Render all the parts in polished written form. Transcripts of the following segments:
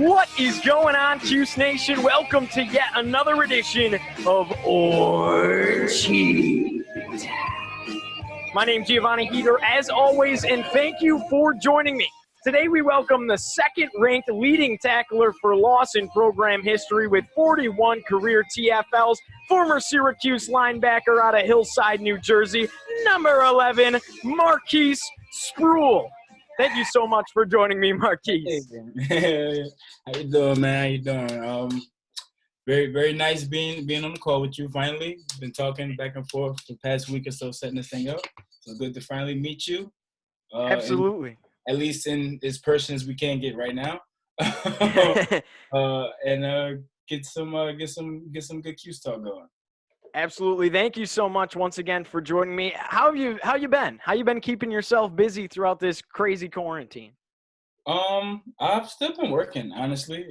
What is going on, Cuse Nation? Welcome to yet another edition of Untitled. My name's Giovanni as always, and thank you for joining me. Today we welcome the second-ranked leading tackler for Lawson program history with 41 career TFLs, former Syracuse linebacker out of Hillside, New Jersey, number 11, Marquis Spruill. Thank you so much for joining me, Marquis. Hey, how you doing, man? How you doing? Very nice being on the call with you. Finally, been talking back and forth the past week or so, setting this thing up. So good to finally meet you. Absolutely. At least in as person as we can get right now, and get some good Q's talk going. Absolutely. Thank you so much once again for joining me. How you been? How you been keeping yourself busy throughout this crazy quarantine? I've still been working, honestly.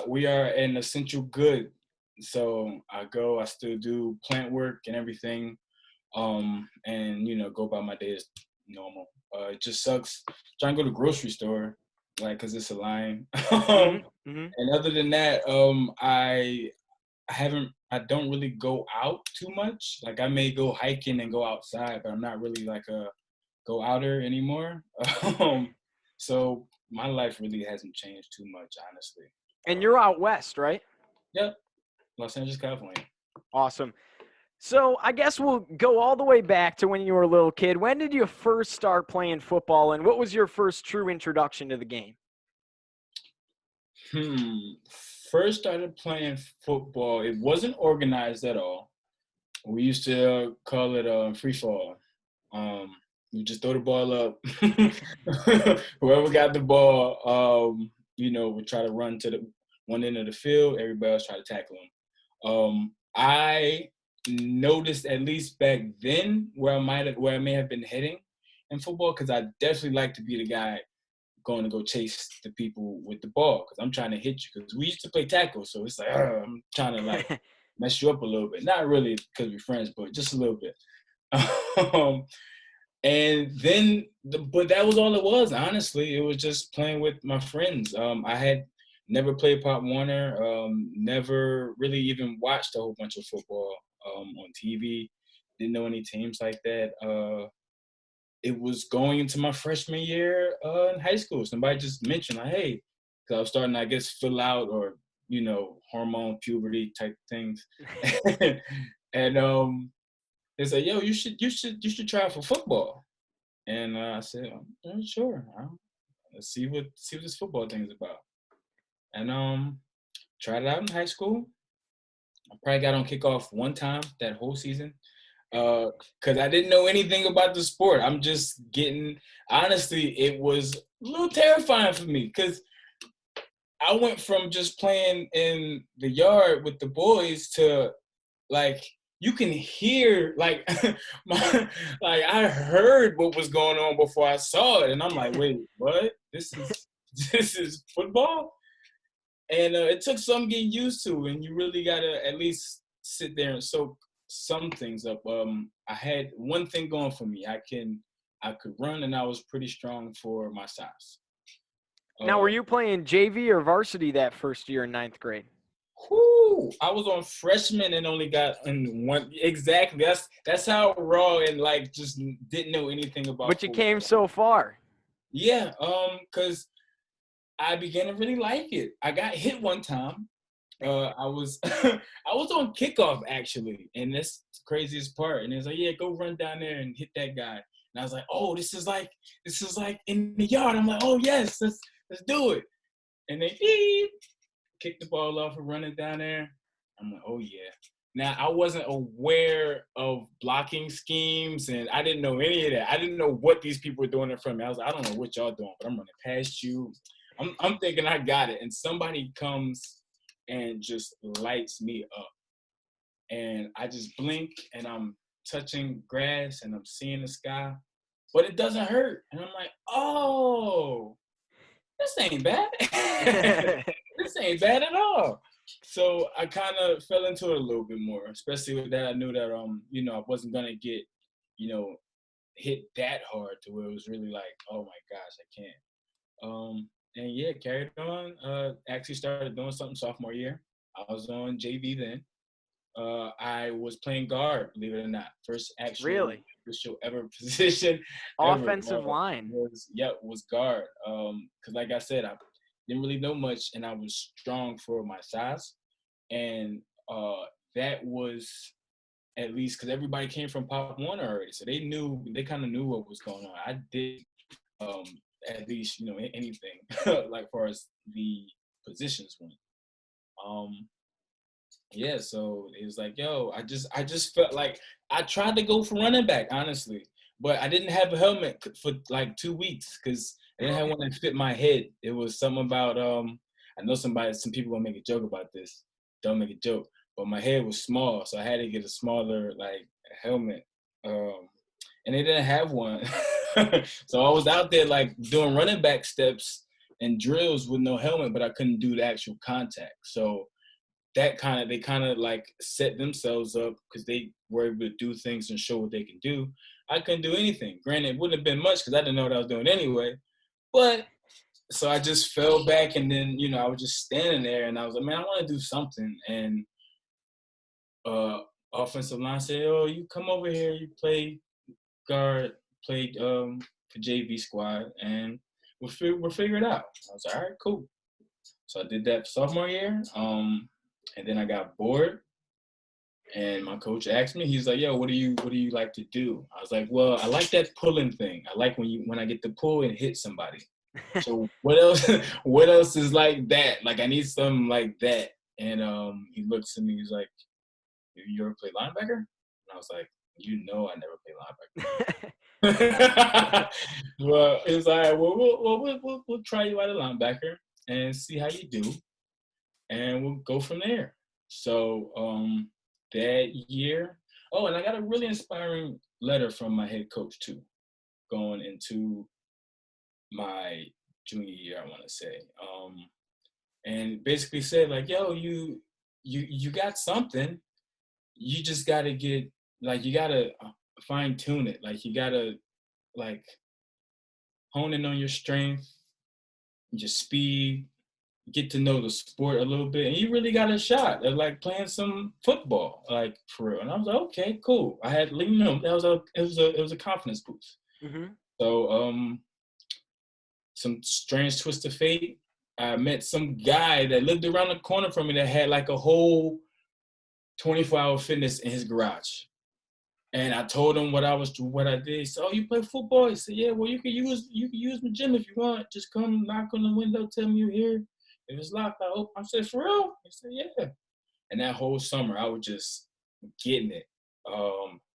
We are an essential good, so I still do plant work and everything, and go about my day as normal. It just sucks trying to go to the grocery store, like, cause it's a line. And other than that, I don't really go out too much. Like, I may go hiking and go outside, but I'm not really like a go outer anymore. So my life really hasn't changed too much, honestly. And you're out west, right? Yep, Los Angeles, California. Awesome. So I guess we'll go all the way back to when you were a little kid. When did you first start playing football, and what was your first true introduction to the game? First started playing football. It wasn't organized at all. We used to call it free fall. We just throw the ball up. Whoever got the ball, would try to run to the one end of the field. Everybody else try to tackle them. I noticed, at least back then, where I may have been heading in football, because I definitely like to be the guy going to go chase the people with the ball, because I'm trying to hit you. Because we used to play tackle, so it's like, I'm trying to like mess you up a little bit. Not really because we're friends, but just a little bit. And then, but that was all it was, honestly. It was just playing with my friends. I had never played Pop Warner, never really even watched a whole bunch of football on TV. Didn't know any teams like that. It was going into my freshman year in high school. Somebody just mentioned, like, hey, because I was starting, I guess, fill out or, hormone puberty type things. And they said, yo, you should try for football. And I said, sure. Let's see what this football thing is about. And tried it out in high school. I probably got on kickoff one time that whole season. Because I didn't know anything about the sport. I'm just honestly, it was a little terrifying for me, because I went from just playing in the yard with the boys to, like, you can hear, like, I heard what was going on before I saw it. And I'm like, wait, what? This is football? And it took some getting used to, and you really got to at least sit there and soak some things up. I had one thing going for me. I could run, and I was pretty strong for my size. Now, were you playing JV or varsity that first year in ninth grade? I was on freshman and only got in one. Exactly. That's how raw and, like, just didn't know anything about. But you came so far. Yeah. Because I began to really like it. I got hit one time. I was on kickoff, actually, and that's the craziest part. And it's like, yeah, go run down there and hit that guy. And I was like, oh, this is like in the yard. I'm like, oh yes, let's do it. And they kicked the ball off and running down there. I'm like, oh yeah. Now, I wasn't aware of blocking schemes, and I didn't know any of that. I didn't know what these people were doing in front of me. I was like, I don't know what y'all doing, but I'm running past you. I'm thinking I got it, and somebody comes and just lights me up. And I just blink, and I'm touching grass, and I'm seeing the sky, but it doesn't hurt. And I'm like, oh, this ain't bad. This ain't bad at all. So I kind of fell into it a little bit more, especially with that. I knew that, I wasn't going to get, hit that hard to where it was really like, oh my gosh, I can't. and yeah, carried on. Actually started doing something sophomore year. I was on JV then. I was playing guard, believe it or not. First actual Really? official ever position ever Offensive line. was guard. Because like I said, I didn't really know much, and I was strong for my size, and that was at least because everybody came from Pop One already, so they kind of knew what was going on. I did um, at least anything like far as the positions went. Um, yeah, so it was like, yo, I just felt like I tried to go for running back, honestly, but I didn't have a helmet for like 2 weeks because I didn't have one that fit my head. It was something about I know some people gonna make a joke about this. Don't make a joke, but my head was small, so I had to get a smaller like helmet, and they didn't have one. So I was out there like doing running back steps and drills with no helmet, but I couldn't do the actual contact. So they kind of like set themselves up because they were able to do things and show what they can do. I couldn't do anything. Granted, it wouldn't have been much because I didn't know what I was doing anyway. But so I just fell back, and then I was just standing there, and I was like, man, I want to do something. And offensive line said, oh, you come over here, you play guard, played for JV squad, and we'll figure it out. I was like, all right, cool. So I did that sophomore year. And then I got bored, and my coach asked me, he's like, yo, what do you like to do? I was like, well, I like that pulling thing. I like when I get to pull and hit somebody. So what else what else is like that? Like I need something like that. And he looks at me, he's like, you ever play linebacker? And I was like, I never played linebacker. Well, it's like, we'll try you out at linebacker and see how you do, and we'll go from there. So that year, oh, and I got a really inspiring letter from my head coach too, going into my junior year, I want to say, and basically said like, yo, you got something, you just got to get like you got to fine tune it, like you got to like hone in on your strength, your speed, get to know the sport a little bit, and you really got a shot at like playing some football, like for real. And I was like, okay, cool. I had, it was a confidence boost. Mm-hmm. So some strange twist of fate, I met some guy that lived around the corner from me that had like a whole 24-hour fitness in his garage. And I told him what I did. He said, oh, you play football? He said, yeah, well, you can use my gym if you want. Just come knock on the window, tell me you're here. If it's locked, I open. I said, for real? He said, yeah. And that whole summer, I was just getting it.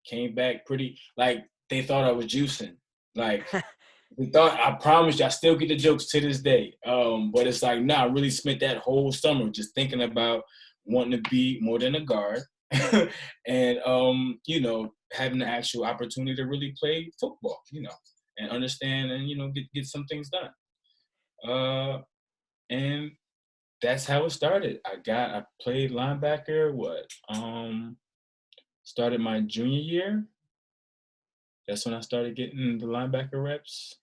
Came back pretty, like, they thought I was juicing. Like, they thought, I promise you, I still get the jokes to this day. But it's like, nah, I really spent that whole summer just thinking about wanting to be more than a guard. And, having the actual opportunity to really play football, and understand and, get some things done. And that's how it started. I played linebacker, started my junior year. That's when I started getting the linebacker reps.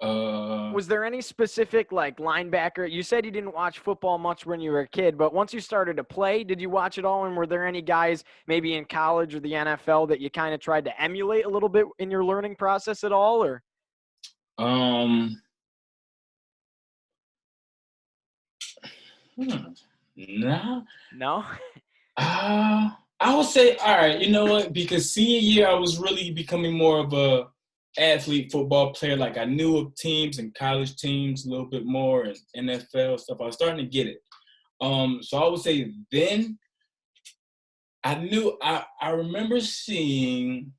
Was there any specific like linebacker? You said you didn't watch football much when you were a kid, but once you started to play, did you watch it all? And were there any guys maybe in college or the NFL that you kind of tried to emulate a little bit in your learning process at all, or? No. No? I would say, all right, you know what? Because senior year, I was really becoming more of a athlete football player. Like I knew of teams and college teams a little bit more and NFL stuff. I was starting to get it. So I would say then I remember seeing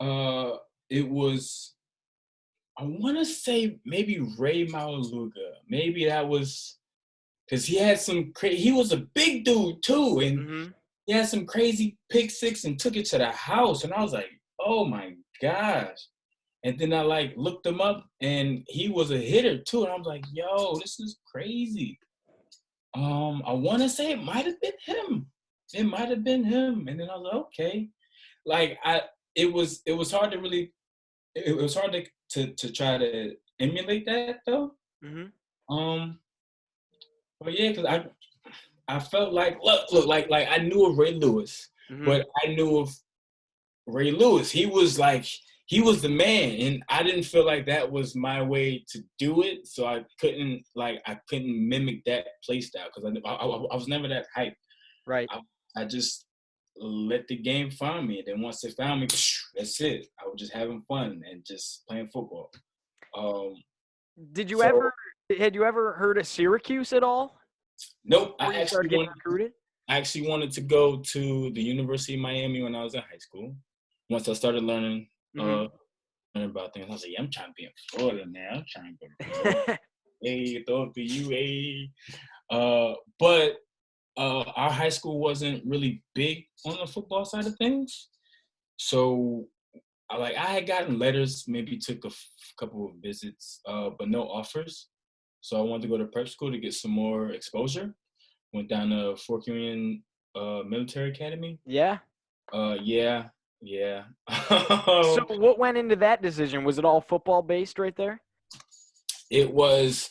it was, I want to say maybe Ray Malaluga. Maybe that was because he had he was a big dude too, and Mm-hmm. he had some crazy pick six and took it to the house, and I was like, oh my gosh. And then I like looked him up, and he was a hitter too, and I was like, yo, this is crazy. I want to say it might have been him. It might have been him, and then I was like, okay. Like it was hard to really it was hard to try to emulate that though. Mm-hmm. But yeah, because I felt like look like I knew of Ray Lewis, Mm-hmm. but I knew of Ray Lewis. He was the man, and I didn't feel like that was my way to do it. So I couldn't mimic that play style because I was never that hype. Right. I just let the game find me, and then once it found me, that's it. I was just having fun and just playing football. Had you So ever heard of Syracuse at all? nope. Before you started getting recruited? I actually wanted to go to the University of Miami when I was in high school. Once I started learning about things, I was like, yeah, I'm trying to be in Florida now. I'm trying to go to Florida. Hey, throw it to UA. But our high school wasn't really big on the football side of things. So I had gotten letters, maybe took a couple of visits, but no offers. So I wanted to go to prep school to get some more exposure. Went down to Fort Union Military Academy. Yeah. Yeah. So what went into that decision? Was it all football based right there? It was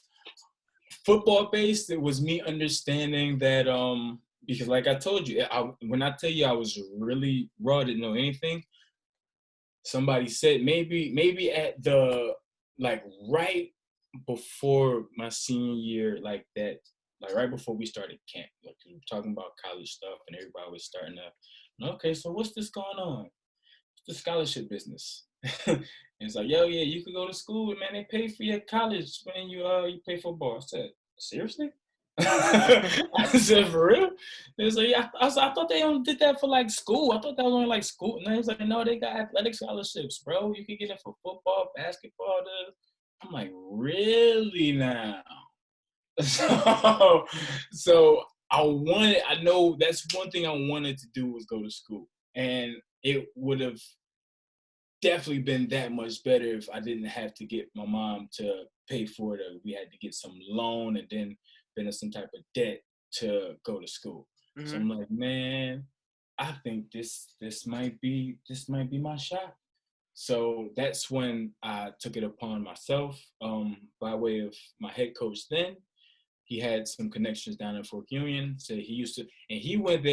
football based. It was me understanding that because like I told you, when I tell you I was really raw, didn't know anything. Somebody said maybe at the right before my senior year, right before we started camp, we were talking about college stuff, and everybody was starting to, okay, so what's this going on? The scholarship business. And it's like, yo, yeah, you could go to school, man. They pay for your college when you play football. I said, seriously? I said, for real? It was like, yeah. I thought they only did that for school. I thought that was only school. And they was like, no, they got athletic scholarships, bro. You can get it for football, basketball. I'm like, really now? So I know that's one thing I wanted to do was go to school. And it would have definitely been that much better if I didn't have to get my mom to pay for it, or we had to get some loan and then been in some type of debt to go to school. Mm-hmm. So I'm like, man, I think this might be my shot. So that's when I took it upon myself, by way of my head coach then. He had some connections down in Fort Union. So he went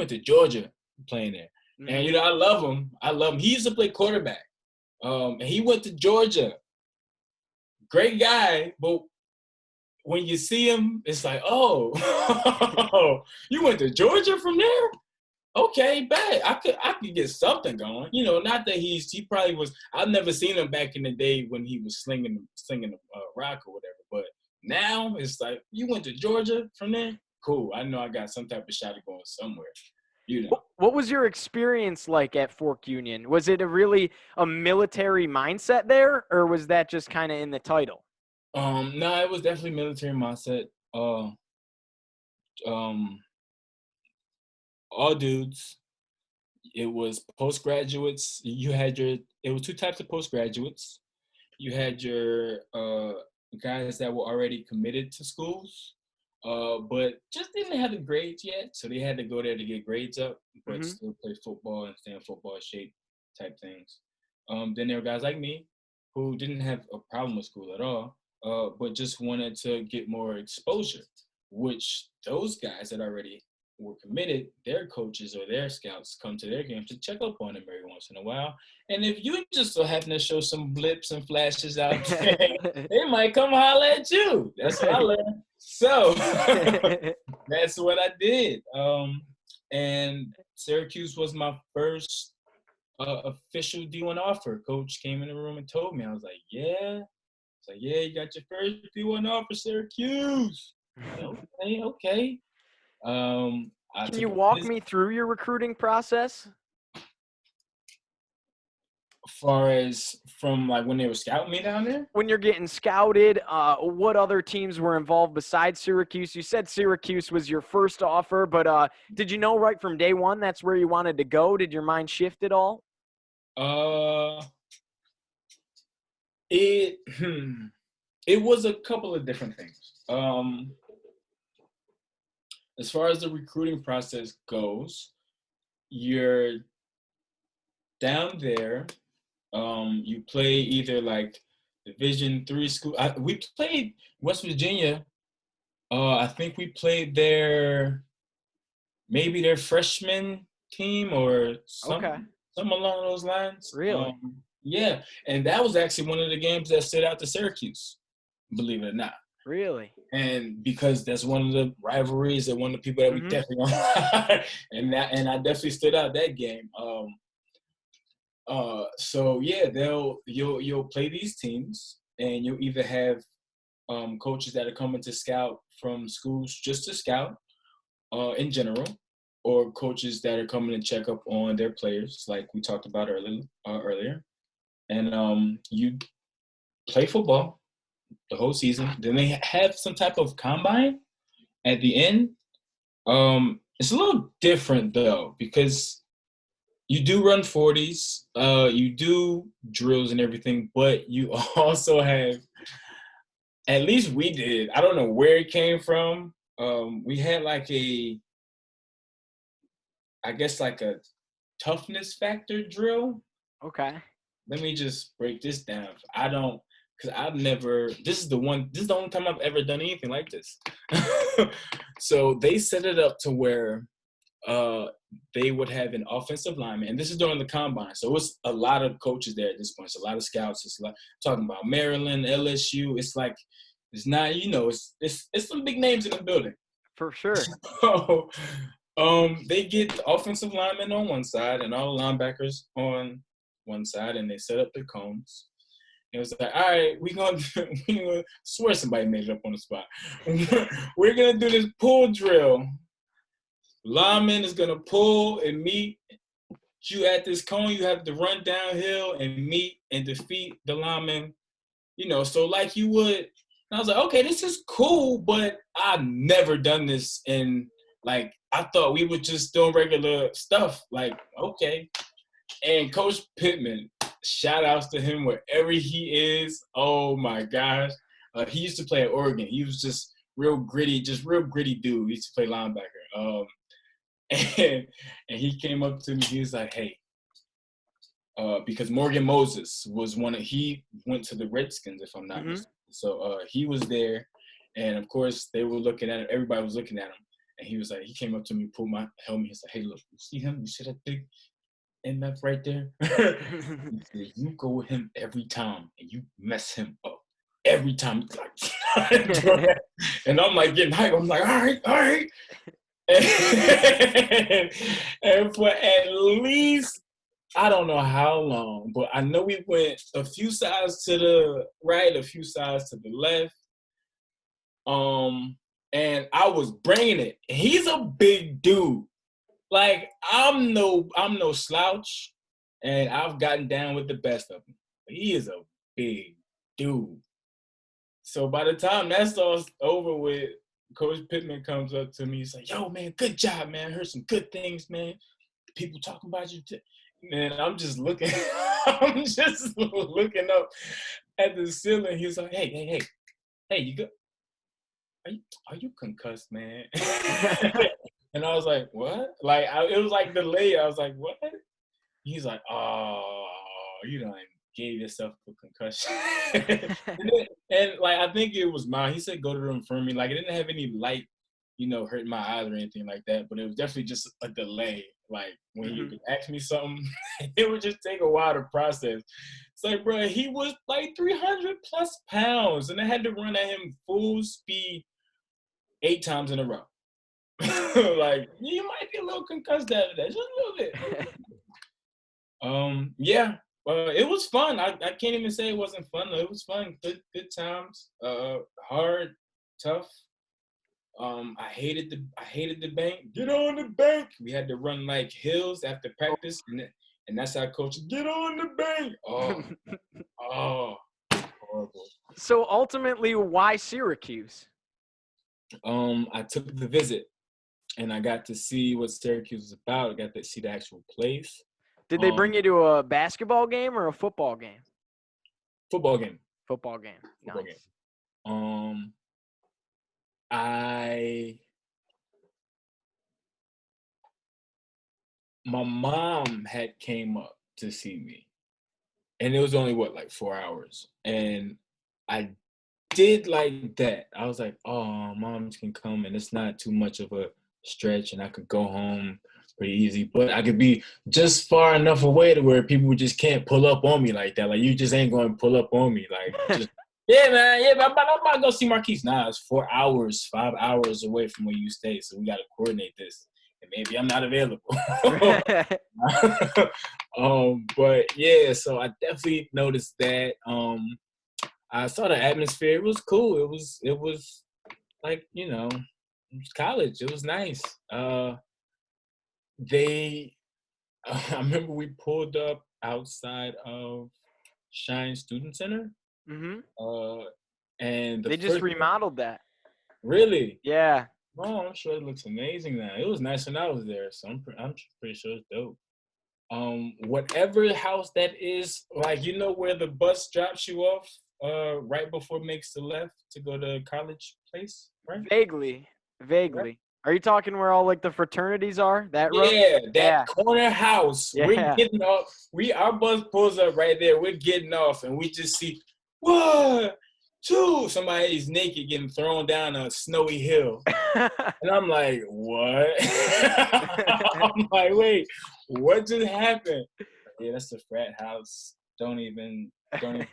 to Georgia playing there. And, I love him. He used to play quarterback. And he went to Georgia. Great guy. But when you see him, it's like, oh, you went to Georgia from there? Okay, bet. I could get something going. Not that he probably was. I've never seen him back in the day when he was slinging a rock or whatever. But now it's like, you went to Georgia from there? Cool. I know I got some type of shot of going somewhere. What was your experience like at Fort Union? Was it a military mindset there, or was that just kind of in the title? No, it was definitely military mindset. All dudes. It was postgraduates. It was two types of postgraduates. You had your guys that were already committed to schools, but just didn't have the grades yet, so they had to go there to get grades up, but still play football and stay in football shape type things. Then there were guys like me who didn't have a problem with school at all, but just wanted to get more exposure, which those guys that already were committed, their coaches or their scouts come to their games to check up on them every once in a while. And if you just so happen to show some blips and flashes out there, they might come holler at you. That's what I learned. So that's what I did. And Syracuse was my first official D1 offer. Coach came in the room and told me. I was like, yeah. It's like, yeah, you got your first D1 offer, Syracuse. Okay. Can you walk me through your recruiting process? As far as from when they were scouting me down there? When you're getting scouted, what other teams were involved besides Syracuse? You said Syracuse was your first offer, but did you know right from day one that's where you wanted to go? Did your mind shift at all? It was a couple of different things. As far as the recruiting process goes, you're down there You play either like Division III school. We played West Virginia. I think we played maybe their freshman team or Okay. something along those lines. Really? Yeah, and that was actually one of the games that stood out to Syracuse, believe it or not. Really? And because that's one of the rivalries and one of the people that we definitely want, and I definitely stood out that game. So yeah, you'll play these teams, and you'll either have coaches that are coming to scout from schools just to scout in general, or coaches that are coming to check up on their players, like we talked about earlier. And you play football the whole season. Then they have some type of combine at the end. It's a little different though, because you do run 40s, you do drills and everything, but you also have, at least we did, I don't know where it came from. We had like I guess like a toughness factor drill. Okay. Let me just break this down. Because this is the only time I've ever done anything like this. So they set it up to where they would have an offensive lineman, and this is during the combine. So it's a lot of coaches there at this point. It's a lot of scouts. It's like talking about Maryland, LSU. It's like, it's not, it's some big names in the building. For sure. So they get the offensive linemen on one side and all the linebackers on one side, and they set up the cones. It was like, all right, we gonna swear somebody made it up on the spot. We're gonna do this pull drill. Lineman is gonna pull and meet you at this cone. You have to run downhill and meet and defeat the lineman. So like you would. And I was like, okay, this is cool, but I've never done this. And like, I thought we were just doing regular stuff. Like, okay. And Coach Pittman, shout outs to him wherever he is. Oh my gosh. He used to play at Oregon. He was just real gritty dude. He used to play linebacker. And he came up to me. He was like, hey, because Morgan Moses he went to the Redskins, if I'm not mistaken. So he was there. And of course, they were looking at him. Everybody was looking at him. And he came up to me, pulled my helmet. He's like, hey, look, you see him? You see that big MF right there? He said, you go with him every time and you mess him up every time. And I'm like getting hyped. I'm like, all right. And for at least, I don't know how long, but I know we went a few sides to the right, a few sides to the left. And I was bringing it. He's a big dude. Like, I'm no slouch, and I've gotten down with the best of him. But he is a big dude. So by the time that's all over with, Coach Pittman comes up to me. He's like, yo, man, good job, man. I heard some good things, man. People talking about you. Man, I'm just looking. I'm just looking up at the ceiling. He's like, hey, you good? Are you concussed, man? And I was like, what? Like, it was like delayed. I was like, what? He's like, oh, you done gave yourself a concussion. and like, I think it was mine. He said, go to the infirmary. Like, it didn't have any light, hurting my eyes or anything like that. But it was definitely just a delay. Like, when you could ask me something, it would just take a while to process. It's like, bro, he was like 300 plus pounds, and I had to run at him full speed 8 times in a row. Like, you might be a little concussed after that, just a little bit. Yeah, it was fun. I can't even say it wasn't fun. It was fun. Good times. Hard, tough. I hated the bank. Get on the bank. We had to run like hills after practice, and that's how coach, get on the bank. Oh, horrible. So ultimately, why Syracuse? I took the visit, and I got to see what Syracuse was about. I got to see the actual place. Did they bring you to a basketball game or a football game? Football game. Football game. Football Nice. Game. My mom had came up to see me, And it was only like 4 hours. And I did like that. I was like, oh, moms can come and it's not too much of a stretch and I could go home pretty easy. But I could be just far enough away to where people just can't pull up on me like that. Like, you just ain't going to pull up on me. Like, just, yeah, man, yeah, I'm about to go see Marquis. Nah, it's 4 hours, 5 hours away from where you stay. So we got to coordinate this. And maybe I'm not available. But yeah, so I definitely noticed that. I saw the atmosphere. It was cool. It was like, it was college. It was nice. I remember we pulled up outside of Shine Student Center. Mm-hmm. And they just remodeled that. Really? Yeah. Oh, I'm sure it looks amazing now. It was nice when I was there, so I'm pretty sure it's dope. Whatever house that is, like, where the bus drops you off right before it makes the left to go to college place, right? Vaguely. Right? Are you talking where all like the fraternities are? That road? Yeah, that corner house. Yeah. We're getting off. Our bus pulls up right there. We're getting off, and we just see 1, 2. Somebody's naked getting thrown down a snowy hill, and I'm like, what? I'm like, wait, what just happened? Yeah, that's the frat house. Don't even worry about it.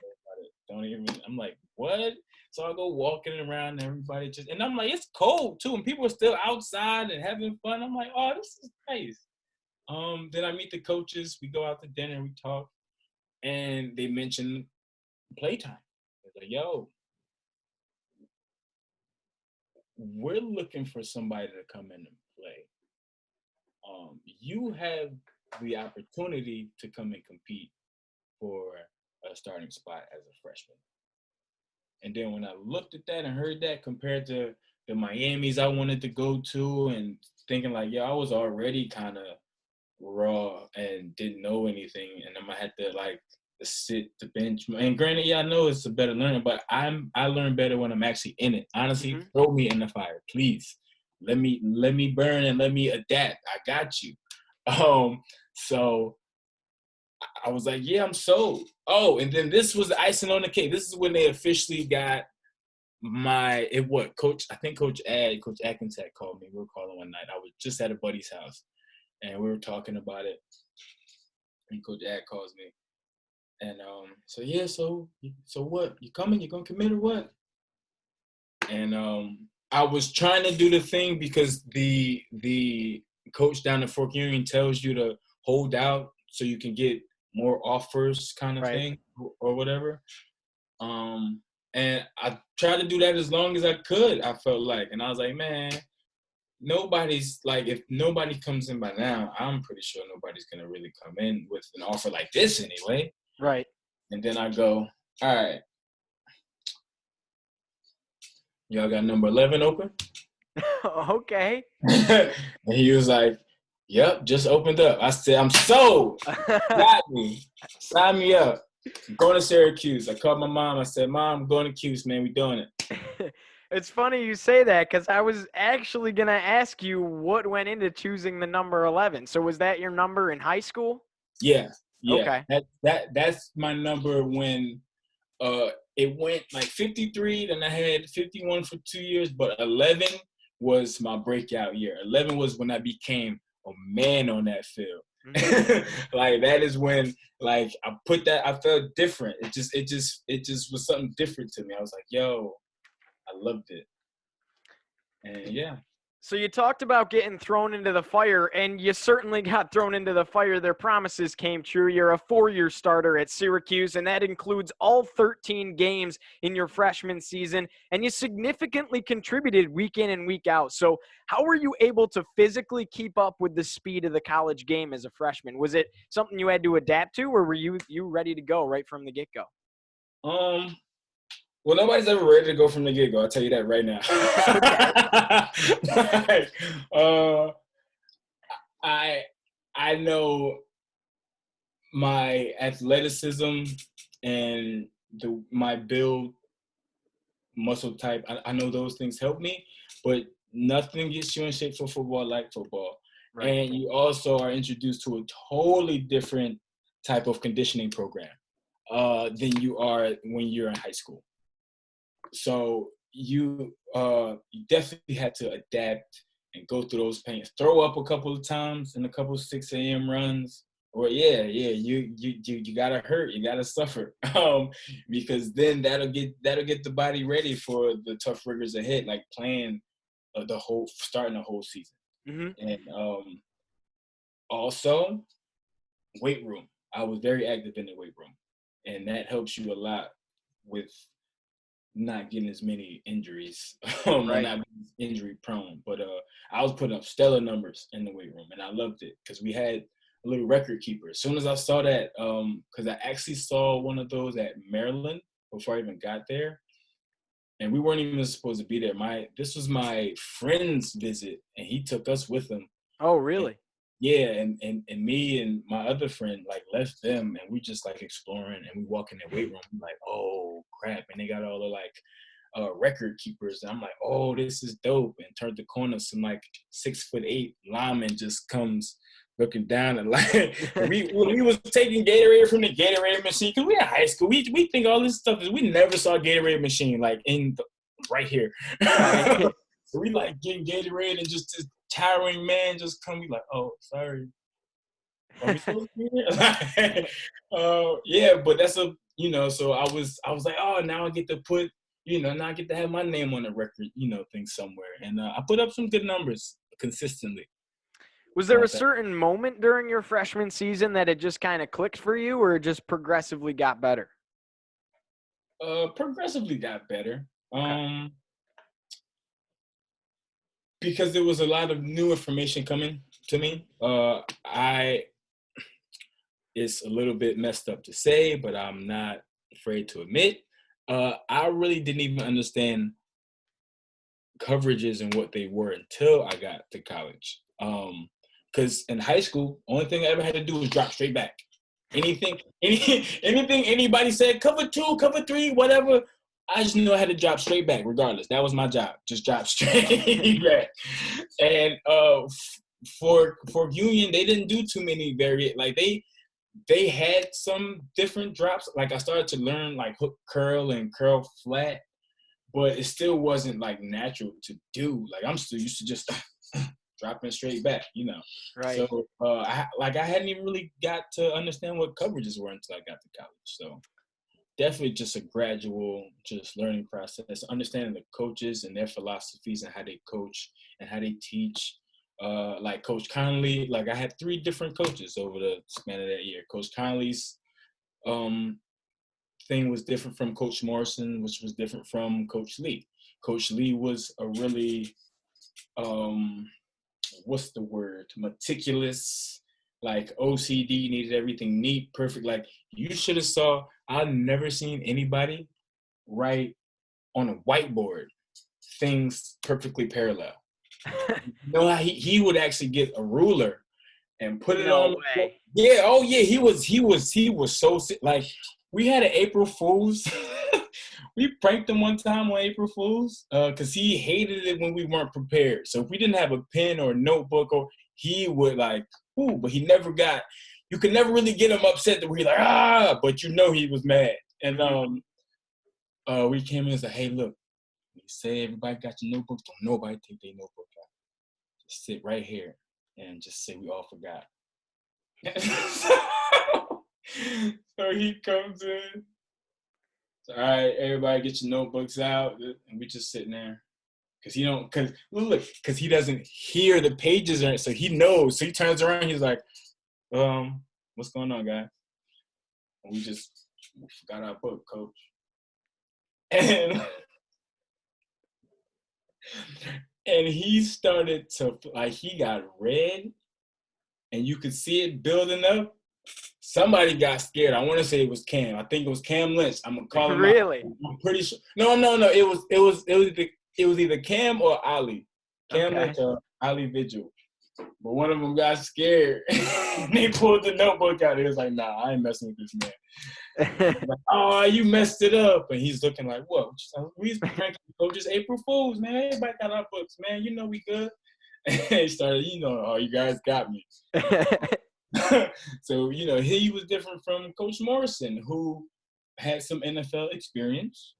Don't even. I'm like, what? So I go walking around, and everybody and I'm like, it's cold too, and people are still outside and having fun. I'm like, oh, this is nice. Then I meet the coaches. We go out to dinner. We talk, and they mention playtime. They're like, yo, we're looking for somebody to come in and play. You have the opportunity to come and compete for a starting spot as a freshman. And then when I looked at that and heard that compared to the Miamis I wanted to go to, and thinking like, I was already kind of raw and didn't know anything, and I had to like sit the bench. And granted, I know it's a better learning, but I learn better when I'm actually in it. Honestly, throw me in the fire, please. Let me burn and let me adapt. I got you. So I was like, yeah, I'm sold. Oh, and then this was the icing on the cake. This is when they officially got Coach Atkins had called me. We were calling one night. I was just at a buddy's house, and we were talking about it. And Coach Ad calls me. And so what? You coming? You gonna commit or what? And I was trying to do the thing because the coach down at Fork Union tells you to hold out so you can get more offers, kind of thing, or whatever. And I tried to do that as long as I could, I felt like. And I was like, man, nobody's like, if nobody comes in by now, I'm pretty sure nobody's going to really come in with an offer like this anyway. Right. And then I go, all right, y'all got number 11 open? Okay. And he was like, yep, just opened up. I said, I'm sold. Got me. Sign me up. I'm going to Syracuse. I called my mom. I said, Mom, I'm going to Cuse, man. We doing it. It's funny you say that because I was actually going to ask you what went into choosing the number 11. So was that your number in high school? Yeah. Okay. That's my number when it went like 53, then I had 51 for 2 years, but 11 was my breakout year. 11 was when I became a man on that field. Mm-hmm. Like that is when like I felt different. It just was something different to me. I was like, yo, I loved it. And yeah. So you talked about getting thrown into the fire, and you certainly got thrown into the fire. Their promises came true. You're a 4-year starter at Syracuse, and that includes all 13 games in your freshman season, and you significantly contributed week in and week out. So how were you able to physically keep up with the speed of the college game as a freshman? Was it something you had to adapt to, or were you ready to go right from the get-go? Well, nobody's ever ready to go from the get-go. I'll tell you that right now. I know my athleticism and my build, muscle type. I know those things help me, but nothing gets you in shape for football like football. Right. And you also are introduced to a totally different type of conditioning program. than you are when you're in high school. So you definitely had to adapt and go through those pains. Throw up a couple of times in a couple of 6 a.m. runs. Or you gotta hurt, you gotta suffer, because then that'll get the body ready for the tough rigors ahead, like playing starting the whole season. Mm-hmm. And also weight room. I was very active in the weight room, and that helps you a lot with not getting as many injuries, or not being injury prone. But I was putting up stellar numbers in the weight room, and I loved it because we had a little record keeper. As soon as I saw that, because I actually saw one of those at Maryland before I even got there, and we weren't even supposed to be there. This was my friend's visit, and he took us with him. Oh, really? And me and my other friend like left them, and we just like exploring, and we walk in the weight room. I'm like, oh crap! And they got all the like record keepers. And I'm like, oh, this is dope. And turned the corner, some like 6'8" lineman just comes looking down, and like when we was taking Gatorade from the Gatorade machine, because we in high school, we think all this stuff is, we never saw a Gatorade machine like right here. So we like getting Gatorade, and just this towering man just come. We like, oh, sorry. Are we supposed to be here? Yeah, but that's so I was like, oh, now I get to put, now I get to have my name on the record, thing somewhere. And I put up some good numbers consistently. Was there a certain moment during your freshman season that it just kind of clicked for you, or it just progressively got better? Progressively got better. Okay. Because there was a lot of new information coming to me. It's a little bit messed up to say, but I'm not afraid to admit, I really didn't even understand coverages and what they were until I got to college. Because in high school, only thing I ever had to do was drop straight back. Anything anybody said, cover 2, cover 3, whatever, I just knew I had to drop straight back regardless. That was my job. Just drop straight back. And for Union, they didn't do too many like they had some different drops. Like I started to learn like hook curl and curl flat, but it still wasn't like natural to do. Like I'm still used to just dropping straight back, Right. So I hadn't even really got to understand what coverages were until I got to college. So definitely just a gradual, just learning process, understanding the coaches and their philosophies and how they coach and how they teach. Like Coach Conley, like I had 3 different coaches over the span of that year. Coach Conley's thing was different from Coach Morrison, which was different from Coach Lee. Coach Lee was a really, what's the word? Meticulous, like OCD, needed everything neat, perfect. Like you should have saw, I've never seen anybody write on a whiteboard things perfectly parallel. How he would actually get a ruler and put it on. Way. Yeah, oh yeah, he was so like, we had an April Fool's. We pranked him one time on April Fool's because he hated it when we weren't prepared. So if we didn't have a pen or a notebook, or he would like, ooh, but he never got. You could never really get him upset that we're like, but he was mad. And we came in and said, hey, look, you say everybody got your notebooks, don't nobody take their notebook out. Just sit right here and just say we all forgot. So he comes in. So, all right, everybody get your notebooks out, and we just sitting there. Because he doesn't hear the pages, so he knows. So he turns around, he's like, what's going on, guys? And we forgot our book, coach. And he started to, like, he got red, and you could see it building up. Somebody got scared. I want to say it was Cam. I think it was Cam Lynch. I'm gonna call him Really? out. I'm pretty sure. No. It was either Cam or Ali. Cam Lynch or Ali Vigil. But one of them got scared. They pulled the notebook out. He was like, nah, I ain't messing with this man. Like, oh, you messed it up. And he's looking like, what? We used to prank coaches April Fools, man. Everybody got our books, man. We good. And he started, oh, you guys got me. So, he was different from Coach Morrison, who had some NFL experience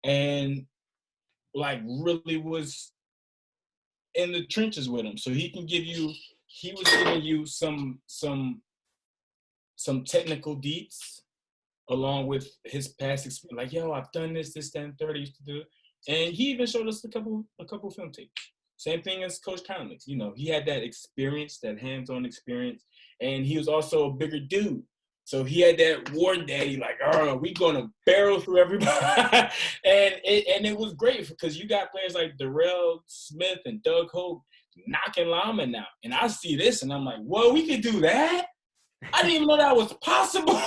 and like really was in the trenches with him. So he was giving you some technical deets along with his past experience. Like, yo, I've done this, that, and third. I used to do it. And he even showed us a couple film tapes. Same thing as Coach Conley. You know, he had that experience, that hands-on experience, and he was also a bigger dude. So he had that war daddy, like, oh, we gonna barrel through everybody. and it was great because you got players like Darrell Smith and Doug Hope knocking linemen out. And I see this and I'm like, whoa, we could do that? I didn't even know that was possible.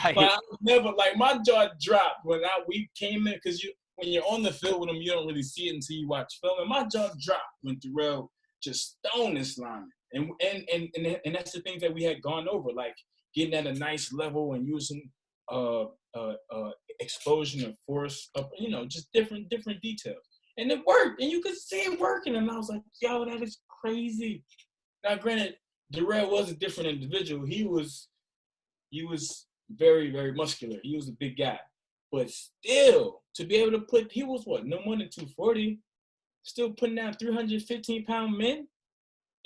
Like, I was never, like, my jaw dropped when we came in, because when you're on the field with them, you don't really see it until you watch film. And my jaw dropped when Darrell just stoned this lineman. And that's the things that we had gone over, like getting at a nice level and using explosion and force up, you know, just different details. And it worked, and you could see it working. And I was like, yo, that is crazy. Now, granted, Darrell was a different individual. He was very, very muscular. He was a big guy. But still, to be able to put, he was what, no more than 240, still putting down 315-pound men.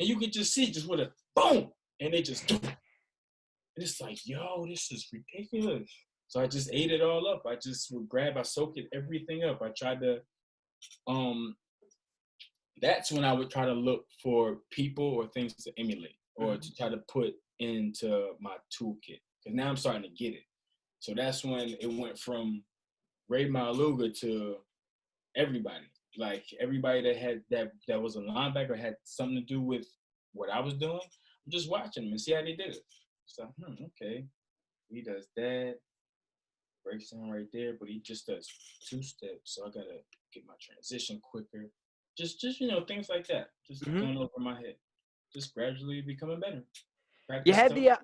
And you could just see just with a boom, and they just do it. And it's like, yo, this is ridiculous. So I just ate it all up. I just would I soaked everything up. I tried to, that's when I would try to look for people or things to emulate or to try to put into my toolkit. Because now I'm starting to get it. So that's when it went from Ray Maluga to everybody. Like everybody that was a linebacker had something to do with what I was doing. I'm just watching them and see how they did it. So, okay. He does that. Breaks down right there, but he just does 2 steps. So I gotta get my transition quicker. Just you know, things like that. Just going over my head. Just gradually becoming better. You had you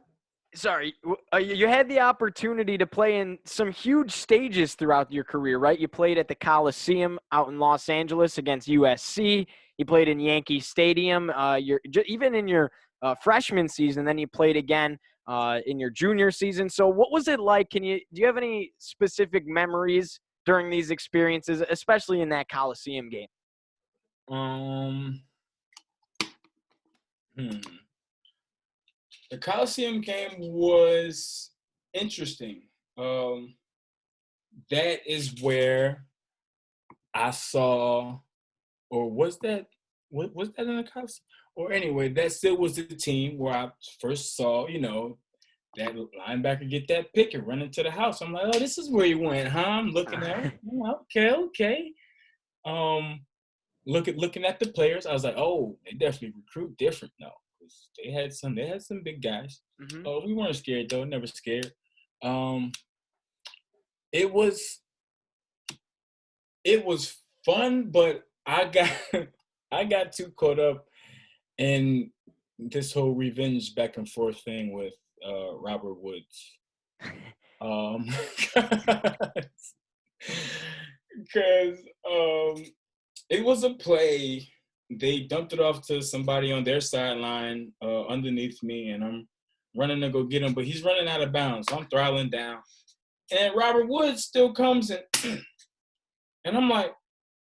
had the opportunity to play in some huge stages throughout your career, right? You played at the Coliseum out in Los Angeles against USC. You played in Yankee Stadium. Even in your freshman season, then you played again in your junior season. So what was it like? Do you have any specific memories during these experiences, especially in that Coliseum game? The Coliseum game was interesting. That is where I saw, or was that in the Coliseum? Or anyway, that still was the team where I first saw, you know, that linebacker get that pick and run into the house. I'm like, oh, this is where you went, huh? I'm looking at it. Okay. Looking at the players, I was like, oh, they definitely recruit different now. They had some big guys. Oh, we weren't scared though, never scared. It was fun, but I got too caught up in this whole revenge back and forth thing with Robert Woods. Because it was a play. They dumped it off to somebody on their sideline underneath me, and I'm running to go get him, but he's running out of bounds, so I'm throttling down. And Robert Woods still comes in, and I'm like,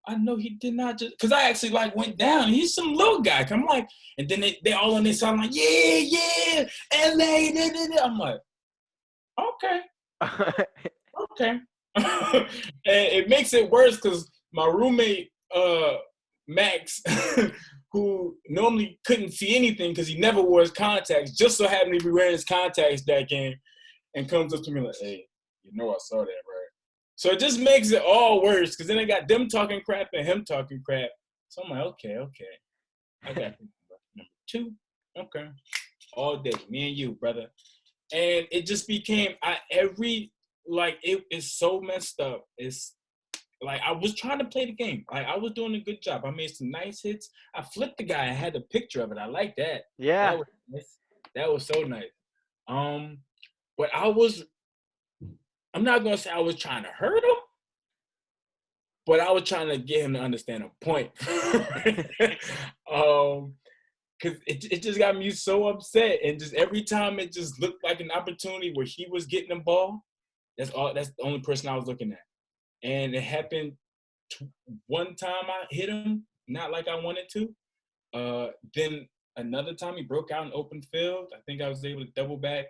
I know he did not just, because I actually like went down. He's some little guy. I'm like, and then they all on this side, I'm like, yeah, LA. I'm like, okay. And it makes it worse because my roommate, Max, who normally couldn't see anything because he never wore his contacts, just so happened to be wearing his contacts that game, and comes up to me like, hey, you know I saw that, right? So it just makes it all worse because then I got them talking crap and him talking crap. So I'm like, okay. I got number 2. Okay. All day, me and you, brother. And it just became, it is so messed up. It's like I was trying to play the game. Like I was doing a good job. I made some nice hits. I flipped the guy. I had a picture of it. I like that. Yeah. That was nice. That was so nice. But I'm not going to say I was trying to hurt him, but I was trying to get him to understand a point. Because it just got me so upset. And just every time it just looked like an opportunity where he was getting the ball, That's all. That's the only person I was looking at. And it happened one time I hit him, not like I wanted to. Then another time he broke out in open field. I think I was able to double back.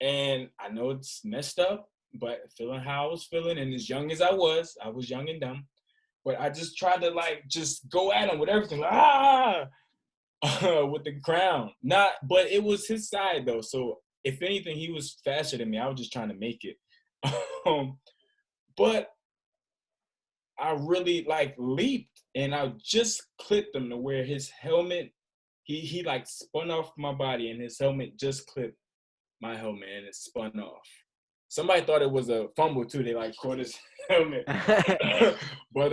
And I know it's messed up, but feeling how I was feeling, and as young as I was young and dumb. But I just tried to just go at him with everything, with the crown. But it was his side though. So if anything, he was faster than me. I was just trying to make it. But I really leaped, and I just clipped him to where his helmet, he spun off my body, and his helmet just clipped my helmet, and it spun off. Somebody thought it was a fumble too. They caught his helmet. But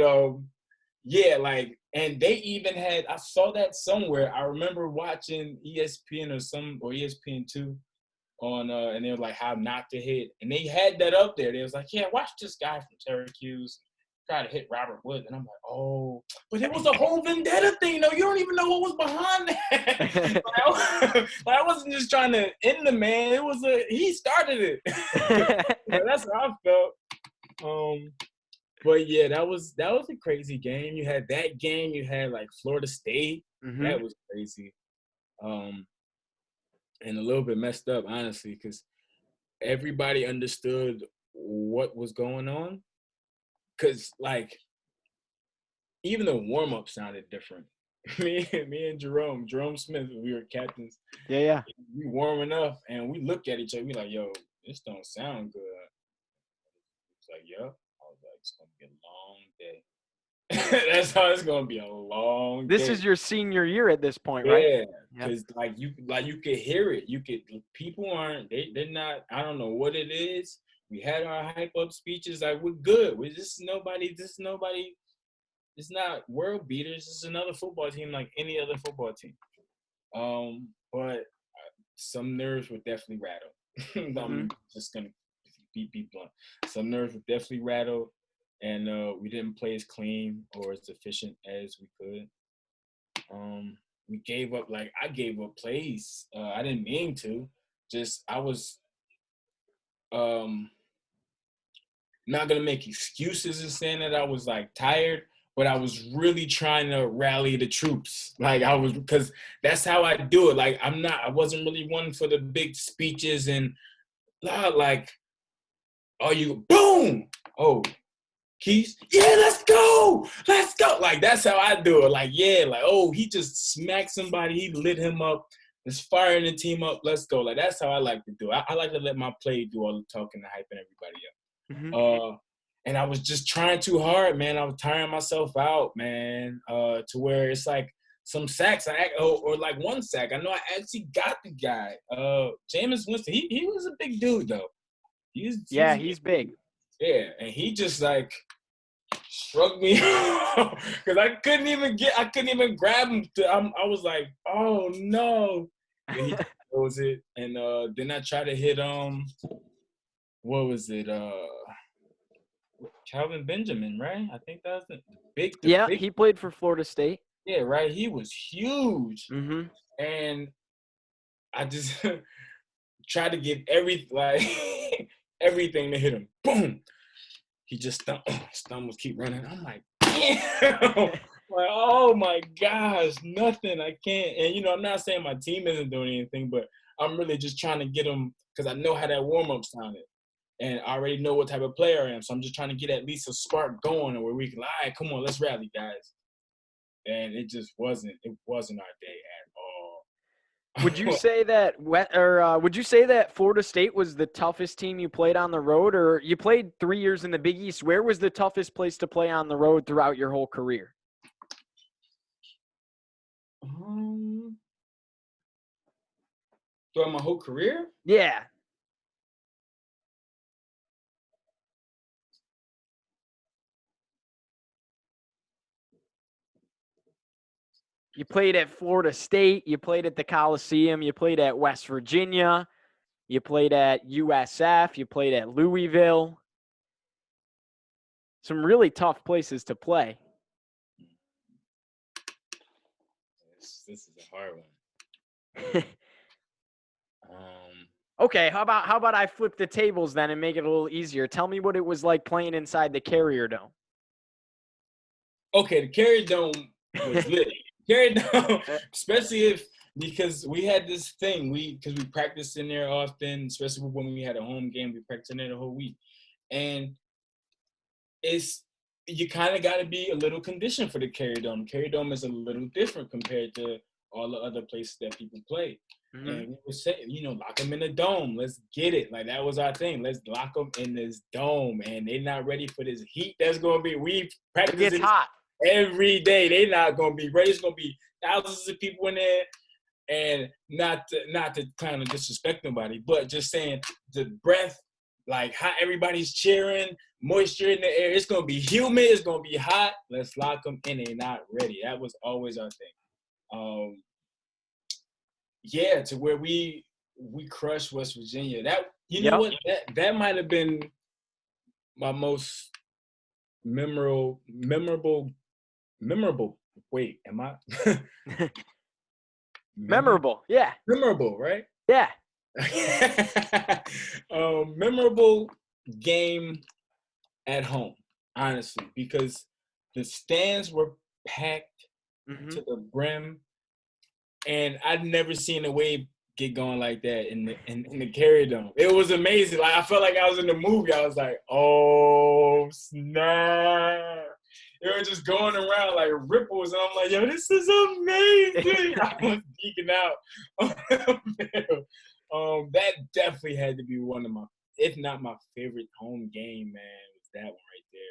yeah, and they even had, I saw that somewhere. I remember watching ESPN or ESPN2 on and they were like how not to hit. And they had that up there. They was like, yeah, watch this guy from Syracuse try to hit Robert Woods. And I'm like, oh, but it was a whole vendetta thing though. You don't even know what was behind that. I wasn't just trying to end the man. It was he started it. That's how I felt. But yeah, that was a crazy game. You had that game. You had Florida State. Mm-hmm. That was crazy. And a little bit messed up, honestly, because everybody understood what was going on. Because even the warm up sounded different. me and Jerome Smith, we were captains. Yeah. We warming up, and we looked at each other. We like, yo, this don't sound good. It's like, yeah. I was like, it's gonna be a long day. That's how it's gonna be, a long day. This is your senior year at this point, right? Yeah, because you could hear it. People aren't, they're not. I don't know what it is. We had our hype up speeches. We're good. It's not world beaters. It's another football team like any other football team. But some nerves were definitely rattled. I'm just gonna be blunt. Some nerves were definitely rattled. And we didn't play as clean or as efficient as we could. We gave up, I gave up plays. I didn't mean to. Just, I was not going to make excuses in saying that I was, tired, but I was really trying to rally the troops. Because that's how I do it. I wasn't really one for the big speeches and, boom! Oh, Keys, yeah, let's go. That's how I do it. He just smacked somebody, he lit him up, is firing the team up, let's go. That's how I like to do it. I like to let my play do all the talking and hyping everybody up. Mm-hmm. And I was just trying too hard, man. I was tiring myself out, man, to where it's some sacks, or one sack. I know I actually got the guy. Jameis Winston, he was a big dude, though. He's big. Yeah, and he just shrugged me because I couldn't even grab him. I was like, oh no. And he throws it, and then I tried to hit what was it? Calvin Benjamin, right? I think that was the big. He played for Florida State. Yeah, right. He was huge, and I just tried to get everything to hit him. Boom. He just stumbles, keep running. I'm like, damn. Oh my gosh, nothing. I can't. And I'm not saying my team isn't doing anything, but I'm really just trying to get him because I know how that warm up sounded, and I already know what type of player I am. So I'm just trying to get at least a spark going, where we can, all right, come on, let's rally, guys. And it just wasn't. It wasn't our day at all. Would you say that would you say that Florida State was the toughest team you played on the road, or you played 3 years in the Big East? Where was the toughest place to play on the road throughout your whole career? Throughout my whole career? Yeah. You played at Florida State. You played at the Coliseum. You played at West Virginia. You played at USF. You played at Louisville. Some really tough places to play. This is a hard one. Okay, how about I flip the tables then and make it a little easier? Tell me what it was like playing inside the Carrier Dome. Okay, the Carrier Dome was lit. Carrier Dome, especially because we had this thing, because we practiced in there often, especially when we had a home game, we practiced in there the whole week. And you kind of got to be a little conditioned for the Carrier Dome. Carrier Dome is a little different compared to all the other places that people play. Mm-hmm. And we would say, lock them in the dome. Let's get it. Like, that was our thing. Let's lock them in this dome. And they're not ready for this heat that's going to be. We practice It gets hot every day. They're not going to be ready. It's going to be thousands of people in there. And not to kind of disrespect nobody, but just saying the breath, like how everybody's cheering, moisture in the air. It's going to be humid. It's going to be hot. Let's lock them in. They're not ready. That was always our thing. Yeah, to where we crushed West Virginia. That know what? That might have been my most memorable. Wait, am I? memorable? Yeah. Memorable, right? Yeah. Memorable game at home, honestly, because the stands were packed to the brim, and I'd never seen a wave get going like that in the Carrier Dome. It was amazing. Like, I felt like I was in the movie. I was like, oh snap. It was just going around like ripples, and I'm like, yo, this is amazing. I was geeking out. That definitely had to be one of my, if not my favorite home game, man, was that one right there.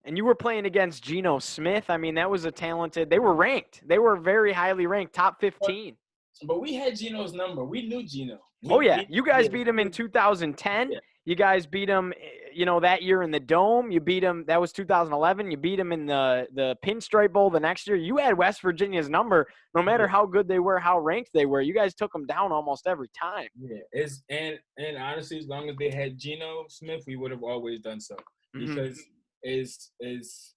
And you were playing against Geno Smith. I mean, that was they were ranked. They were very highly ranked, top 15. But we had Geno's number. We knew Geno. You guys beat him in 2010. Yeah. You guys beat him, that year in the Dome. You beat him. That was 2011. You beat him in the Pinstripe Bowl the next year. You had West Virginia's number, no matter how good they were, how ranked they were. You guys took them down almost every time. Yeah, and honestly, as long as they had Geno Smith, we would have always done so. Because as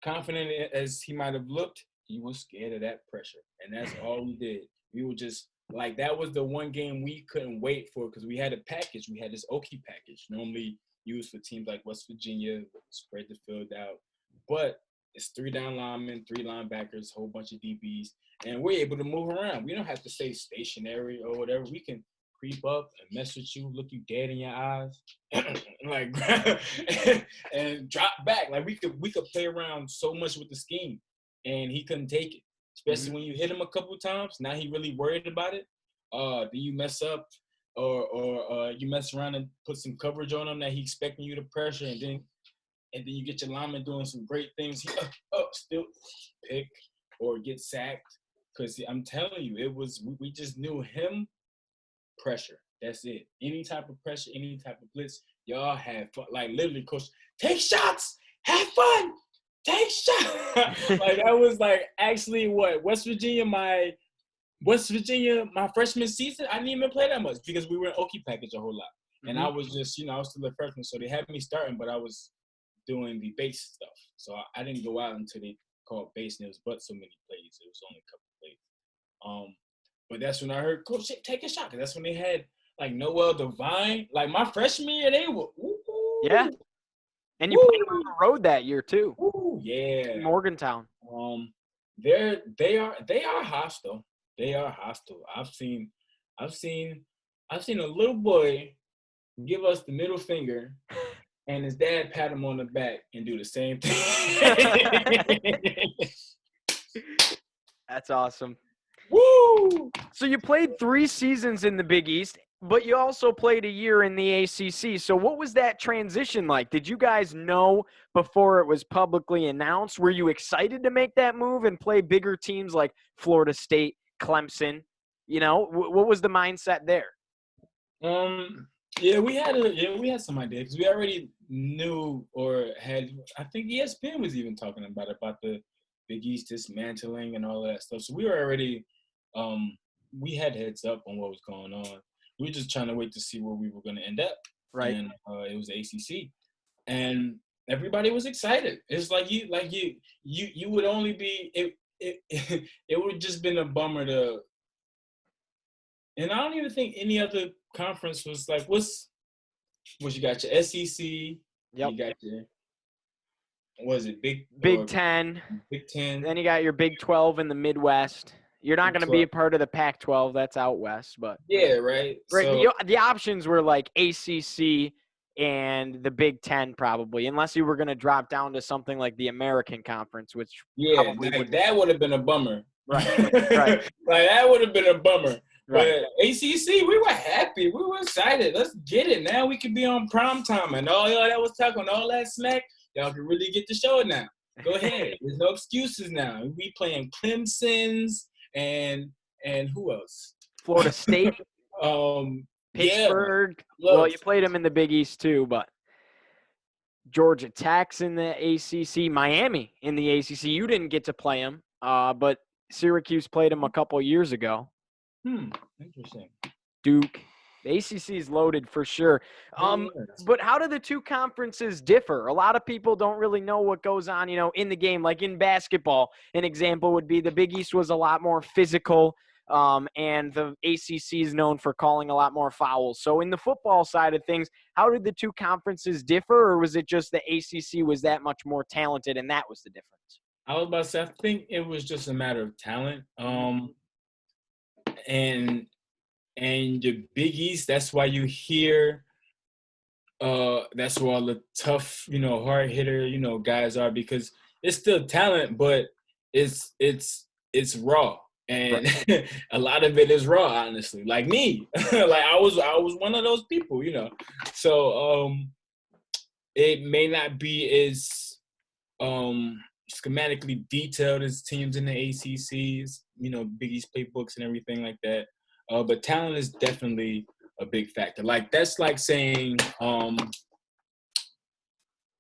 confident as he might have looked, he was scared of that pressure, and that's all we did. We were just like, that was the one game we couldn't wait for, because we had a package. We had this Okie package, normally used for teams like West Virginia, spread the field out. But it's 3 down linemen, 3 linebackers, whole bunch of DBs, and we're able to move around. We don't have to stay stationary or whatever. We can creep up and mess with you, look you dead in your eyes, like and drop back. Like, we could play around so much with the scheme, and he couldn't take it. Especially when you hit him a couple times. Now he really worried about it. Then you mess up, or you mess around and put some coverage on him that he's expecting you to pressure, and then you get your lineman doing some great things. He still pick or get sacked. Because I'm telling you, we just knew him pressure. That's it. Any type of pressure, any type of blitz, y'all have fun. Like, literally, coach, take shots, have fun. Take shots. Like, that was like actually what West Virginia, my freshman season, I didn't even play that much because we were in Okie package a whole lot. And I was just, I was still a freshman, so they had me starting, but I was doing the base stuff. So I didn't go out until they called base, and it was but so many plays. It was only a couple plays. But that's when I heard, coach, take a shot, because that's when they had like Noel Devine. Like, my freshman year, they were yeah. And you played on the road that year too. Yeah. In Morgantown. They are hostile. They are hostile. I've seen a little boy give us the middle finger, and his dad pat him on the back and do the same thing. That's awesome. Woo! So you played 3 seasons in the Big East, but you also played a year in the ACC. So what was that transition like? Did you guys know before it was publicly announced? Were you excited to make that move and play bigger teams like Florida State, Clemson? What was the mindset there? Yeah, we had some idea, because we already knew, or had, I think ESPN was even talking about the Big East dismantling and all of that stuff. So we were already, we had heads up on what was going on. We were just trying to wait to see where we were going to end up. Right. And it was ACC, and everybody was excited. It's like you would only be it would just been a bummer to And I don't even think any other conference was like, what you got your SEC, Yep. you got your, was it Big 10. Big 10. Then you got your Big 12 in the Midwest. You're not going to be a part of the Pac-12. That's out west, but yeah, right. Right. So The options were like ACC and the Big 10 probably, unless you were going to drop down to something like the American Conference, which yeah, probably like would. that would have been a bummer. Right. Right. Like that would have been a bummer. Right. But ACC, we were happy. We were excited. Let's get it. Now we can be on prime time. And all y'all that was talking all that smack, y'all can really get the show now. Go ahead. There's no excuses now. We playing Clemson's and who else? Florida State, Yeah. Pittsburgh. Look, Well, you played them in the Big East too, but Georgia Tech's in the ACC, Miami in the ACC. You didn't get to play them, but Syracuse played them a couple years ago. Interesting. Duke. The ACC is loaded for sure. But how do the two conferences differ? A lot of people don't really know what goes on, in the game. Like in basketball, an example would be the Big East was a lot more physical, and the ACC is known for calling a lot more fouls. So in the football side of things, how did the two conferences differ, or was it just the ACC was that much more talented and that was the difference? I was about to say, I think it was just a matter of talent. And the Big East, that's why you hear that's where all the tough, hard hitter, guys are, because it's still talent, but it's raw. And right. A lot of it is raw, honestly. Like me. Like I was one of those people, So it may not be as schematically detailed as teams in the ACCs, Big East playbooks and everything like that. But talent is definitely a big factor. Like that's like saying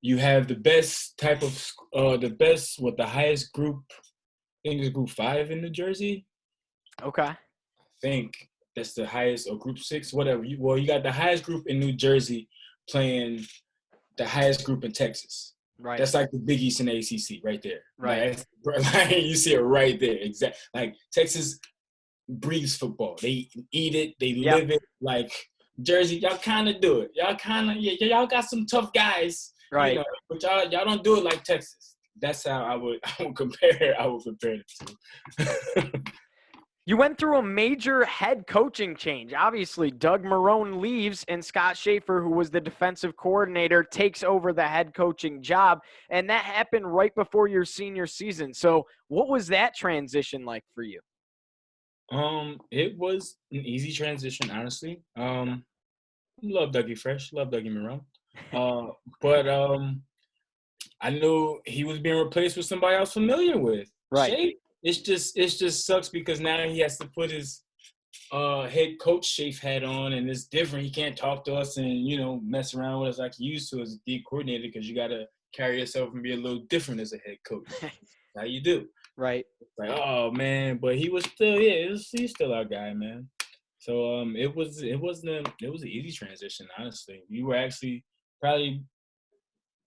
you have the best type of the highest group. I think it's group 5 in New Jersey. Okay. I think that's the highest, or group 6, whatever. You got the highest group in New Jersey playing the highest group in Texas. Right. That's like the Big East and the ACC right there. Right. Like, you see it right there. Exactly. Like Texas breathes football. They eat it. They live it. Like Jersey, y'all kind of do it. Y'all kind of, y'all got some tough guys, right? But y'all don't do it like Texas. That's how I would compare it to. You went through a major head coaching change. Obviously, Doug Marrone leaves and Scott Schaefer, who was the defensive coordinator, takes over the head coaching job. And that happened right before your senior season. So what was that transition like for you? It was an easy transition, honestly. Love Dougie Fresh, love Dougie Marrone. But I knew he was being replaced with somebody I was familiar with. Right. Schaefer. It just sucks because now he has to put his head coach Schaefer hat on, and it's different. He can't talk to us and mess around with us like he used to as a D coordinator, because you got to carry yourself and be a little different as a head coach. How you do? Right. Like, oh man, but he was still he's still our guy, man. So it was an easy transition, honestly. We were actually probably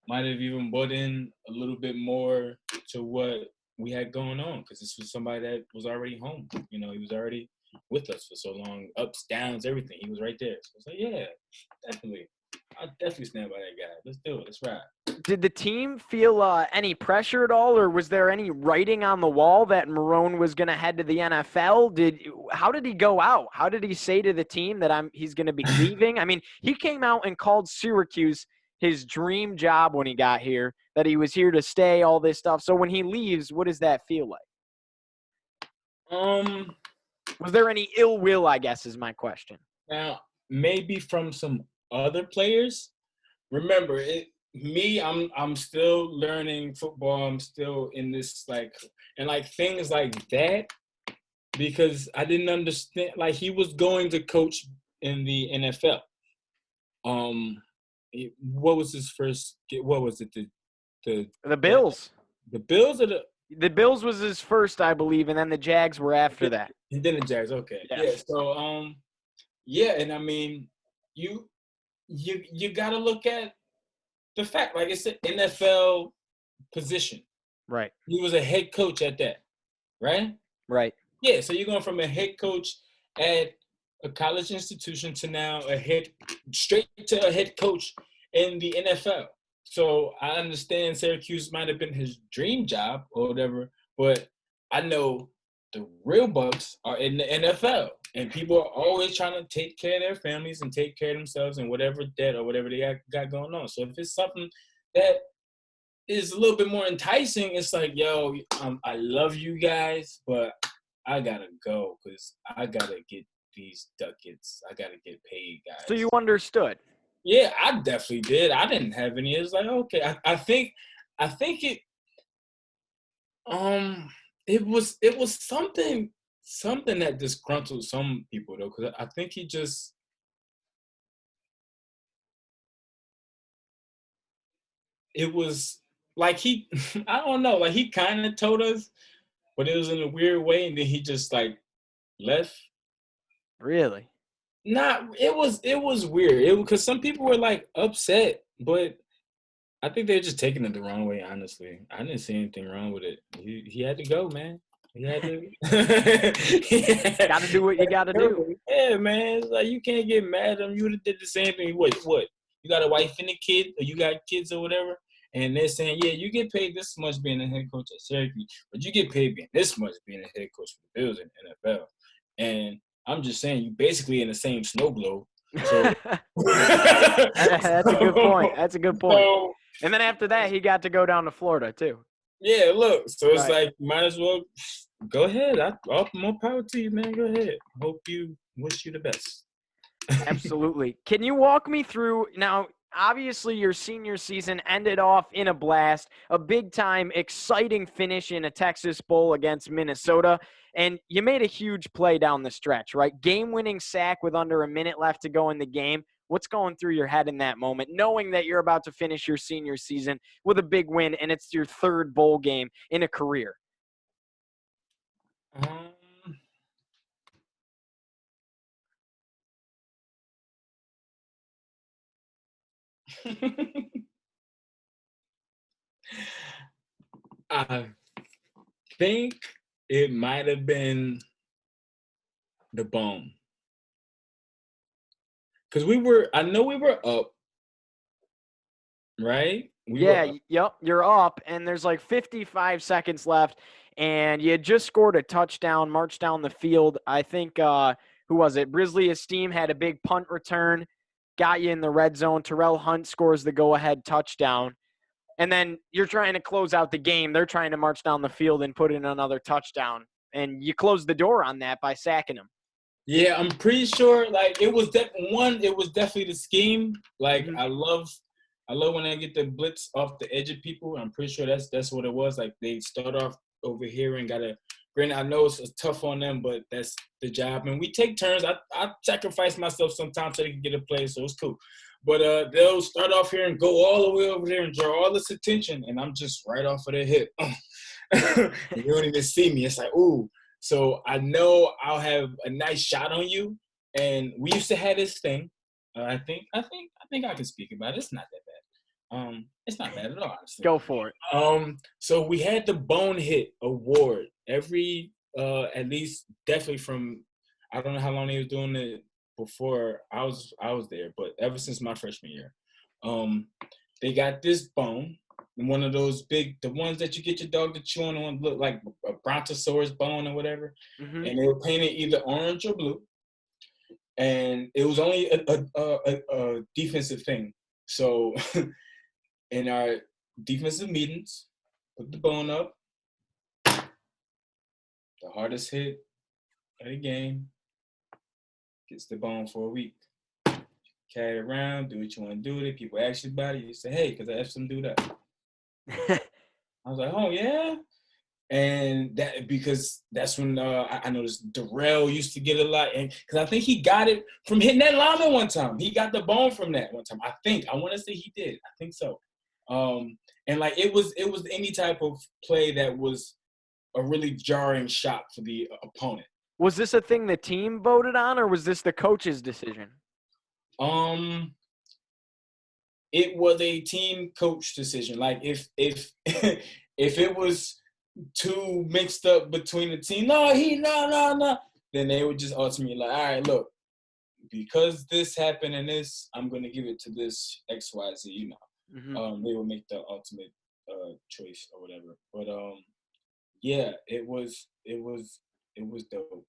might have even bought in a little bit more to what we had going on, because this was somebody that was already home. He was already with us for so long, ups, downs, everything. He was right there. So I was like, yeah, definitely. I'll definitely stand by that guy. Let's do it. Let's ride. Did the team feel any pressure at all, or was there any writing on the wall that Marrone was going to head to the NFL? How did he go out? How did he say to the team that he's going to be leaving? I mean, he came out and called Syracuse his dream job when he got here, that he was here to stay, all this stuff. So when he leaves, what does that feel like? Was there any ill will, I guess, is my question. Now, maybe from some other players. Remember, I'm still learning football. I'm still in this things like that, because I didn't understand. Like, he was going to coach in the NFL. What was his first? What was it? The Bills. The Bills or the Bills was his first, I believe, and then the Jags were after that. And then the Jags. Okay. Yeah. So and I mean, you got to look at the fact, like it's an NFL position. Right. He was a head coach at that. Right. Right. Yeah. So you're going from a head coach at a college institution to now straight to a head coach in the NFL. So I understand Syracuse might have been his dream job or whatever, but I know the real bucks are in the NFL, and people are always trying to take care of their families and take care of themselves and whatever debt or whatever they got going on. So if it's something that is a little bit more enticing, it's like, yo, I love you guys, but I gotta go because I gotta get these ducats. I gotta get paid, guys. So you understood? Yeah, I definitely did. I didn't have any. It's like, okay, I think it it was something that disgruntled some people though, because I think he just it was like he I don't know, like he kind of told us, but it was in a weird way, and then he just like left. Really? It was weird. It because some people were like upset, but I think they're just taking it the wrong way. Honestly, I didn't see anything wrong with it. He had to go, man. He had to. Got to do what you got to do. Yeah, man. It's like you can't get mad at him. You would have did the same thing. What? You got a wife and a kid, or you got kids or whatever, and they're saying, yeah, you get paid this much being a head coach at Syracuse, but you get paid being this much being a head coach for the Bills in the NFL. And I'm just saying, you basically in the same snow globe. So. That's a good point. That's a good point. So, and then after that, he got to go down to Florida too. Yeah, look. So it's like, might as well go ahead. All more power to you, man. Go ahead. Wish you the best. Absolutely. Can you walk me through now? Obviously, your senior season ended off in a blast, a big-time, exciting finish in a Texas Bowl against Minnesota, and you made a huge play down the stretch, right? Game-winning sack with under a minute left to go in the game. What's going through your head in that moment, knowing that you're about to finish your senior season with a big win, and it's your third bowl game in a career? I think it might have been the bone. Because I know we were up, right? Yep, you're up, and there's like 55 seconds left, and you had just scored a touchdown, marched down the field. I think, who was it? Brisley Esteem had a big punt return, got you in the red zone. Terrell Hunt scores the go-ahead touchdown, and then you're trying to close out the game. They're trying to march down the field and put in another touchdown, and you closed the door on that by sacking them. Yeah, I'm pretty sure, like, it was definitely the scheme. Like, I love when I get the blitz off the edge of people. I'm pretty sure that's what it was. Like, they start off over here and granted, I know it's tough on them, but that's the job. And we take turns. I sacrifice myself sometimes so they can get a play, so it's cool. But they'll start off here and go all the way over there and draw all this attention, and I'm just right off of their hip. You don't even see me. It's like, ooh. So I know I'll have a nice shot on you. And we used to have this thing. I think I can speak about it. It's not that bad. It's not bad at all, honestly. Go for it. So we had the Bone Hit Award every at least definitely from, I don't know how long they was doing it before I was there, but ever since my freshman year. They got this bone. One of those the ones that you get your dog to chew on, one look like a brontosaurus bone or whatever. Mm-hmm. And they were painted either orange or blue. And it was only a defensive thing. So in our defensive meetings, put the bone up. The hardest hit of the game gets the bone for a week. Carry it around, do what you want to do with it. People ask you about it. You say, hey, because I have some do that. I was like, oh, yeah? And that because that's when I noticed Darrell used to get a lot. And because I think he got it from hitting that lineman one time. He got the bone from that one time. I want to say he did. I think so. And like it was any type of play that was a really jarring shot for the opponent. Was this a thing the team voted on, or was this the coach's decision? It was a team coach decision. Like if it was too mixed up between the team, no, then they would just ultimately like, all right, look, because this happened and this, I'm gonna give it to this XYZ. They will make the ultimate choice or whatever. But yeah, it was dope. It was dope.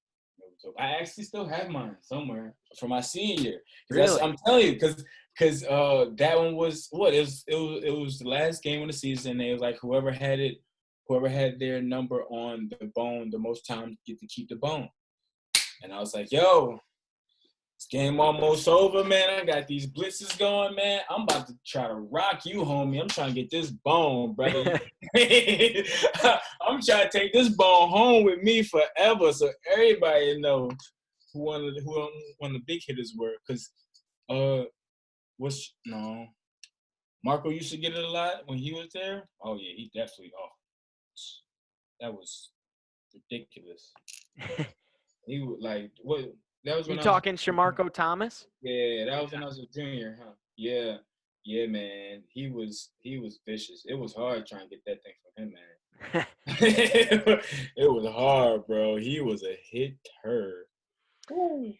I actually still have mine somewhere from my senior year. Really? I'm telling you, because that one was what it was the last game of the season. It was like whoever had their number on the bone the most times get to keep the bone. And I was like, yo, this game almost over, man. I got these blitzes going, man. I'm about to try to rock you, homie. I'm trying to get this bone, brother. I'm trying to take this bone home with me forever, so everybody knows who one of the big hitters were. Cause Marco used to get it a lot when he was there. Oh yeah, he definitely. Oh, that was ridiculous. He was like what. That was when you talking Shamarko Thomas? Yeah, that was when I was a junior, huh? Yeah, man. He was vicious. It was hard trying to get that thing from him, man. It was hard, bro. He was a hitter. Woo.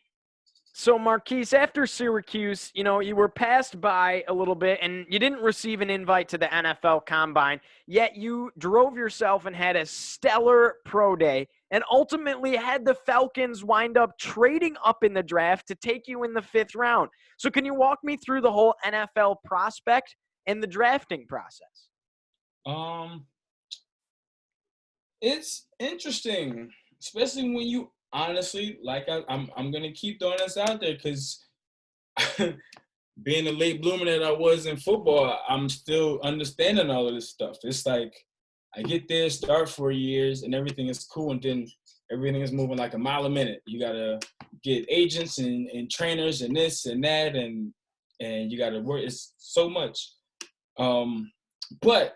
So, Marquis, after Syracuse, you were passed by a little bit and you didn't receive an invite to the NFL Combine, yet you drove yourself and had a stellar pro day and ultimately had the Falcons wind up trading up in the draft to take you in the 5th round. So can you walk me through the whole NFL prospect and the drafting process? It's interesting, especially when you honestly, like I'm gonna keep throwing this out there because being a late bloomer that I was in football, I'm still understanding all of this stuff. It's like I get there, start 4 years, and everything is cool, and then everything is moving like a mile a minute. You gotta get agents and trainers and this and that, and you gotta work. It's so much. But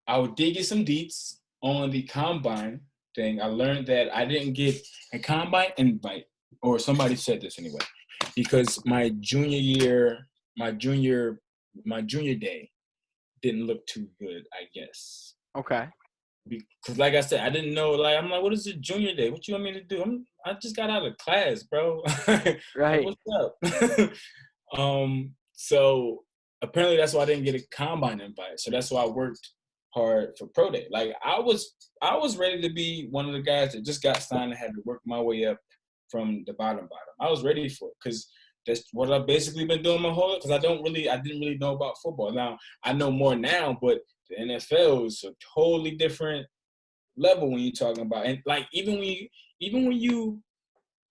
I did get some deets on the combine thing. I learned that I didn't get a combine invite, or somebody said this anyway, because my junior day didn't look too good, I guess. Okay. Because like I said, I didn't know, like, I'm like, what is it, junior day? What you want me to do? I just got out of class, bro. Right. Like, what's up? So apparently that's why I didn't get a combine invite. So that's why I worked hard for pro day. Like I was ready to be one of the guys that just got signed and had to work my way up from the bottom. I was ready for it because that's what I've basically been doing my whole life. Because I didn't really know about football. Now I know more now, but the NFL is a totally different level when you're talking about, and like even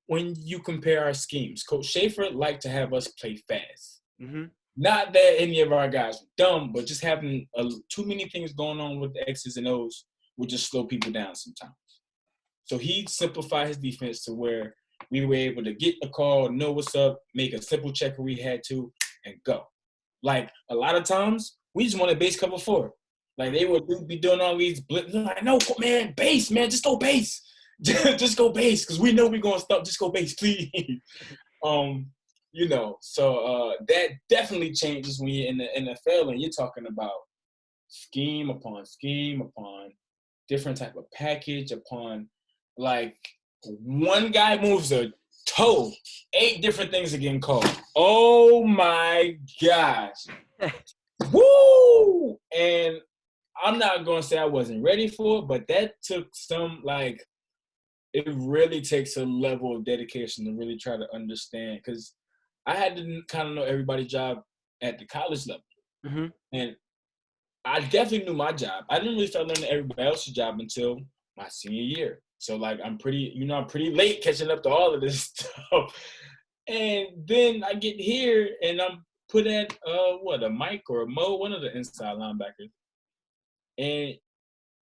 when you compare our schemes, Coach Schaefer liked to have us play fast. Mm-hmm. Not that any of our guys were dumb, but just having too many things going on with the X's and O's would just slow people down sometimes. So he simplified his defense to where we were able to get a call, know what's up, make a simple check where we had to, and go. Like a lot of times, we just wanted base cover 4. Like they would be doing all these blitzes. Like, no, man, base, man, just go base. Just go base, because we know we're going to stop. Just go base, please. So that definitely changes when you're in the NFL and you're talking about scheme upon different type of package upon, like, one guy moves a toe, 8 different things are getting called. Oh my gosh. Woo! And I'm not going to say I wasn't ready for it, but that took some, like, it really takes a level of dedication to really try to understand, because I had to kind of know everybody's job at the college level. Mm-hmm. And I definitely knew my job. I didn't really start learning everybody else's job until my senior year. So, like, I'm pretty late catching up to all of this stuff. And then I get here and I'm put at, a Mike or a Mo, one of the inside linebackers. And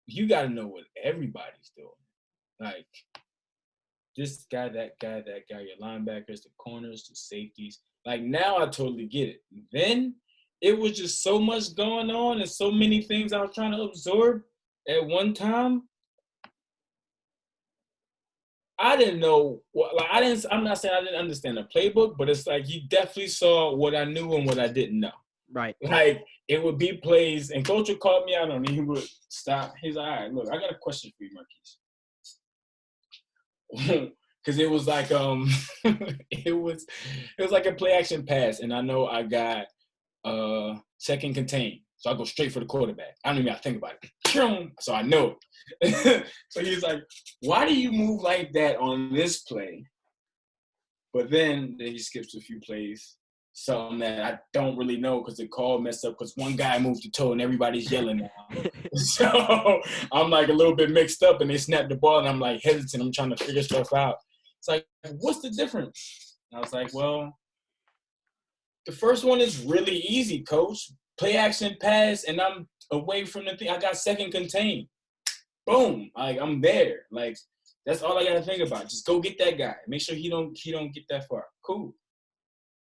you got to know what everybody's doing. Like, this guy, that guy, your linebackers, the corners, the safeties. Like, now I totally get it. Then it was just so much going on and so many things I was trying to absorb at one time. I didn't know I'm not saying I didn't understand the playbook, but it's like you definitely saw what I knew and what I didn't know. Right. Like, it would be plays, and coach would call me out on it. He would stop. He's like, all right, look, I got a question for you, Marquis. because it was like it was like a play action pass, and I know I got second contain, so I go straight for the quarterback. I don't even gotta think about it, so I know it. So he's like, "Why do you move like that on this play?" But then he skips a few plays, something that I don't really know because the call messed up because one guy moved the toe and everybody's yelling now. So I'm like a little bit mixed up, and they snapped the ball, and I'm like hesitant. I'm trying to figure stuff out. It's like, what's the difference? And I was like, well, the first one is really easy, coach. Play action pass, and I'm away from the thing. I got second contain. Boom. Like, I'm there. Like, that's all I got to think about. Just go get that guy. Make sure he don't get that far. Cool.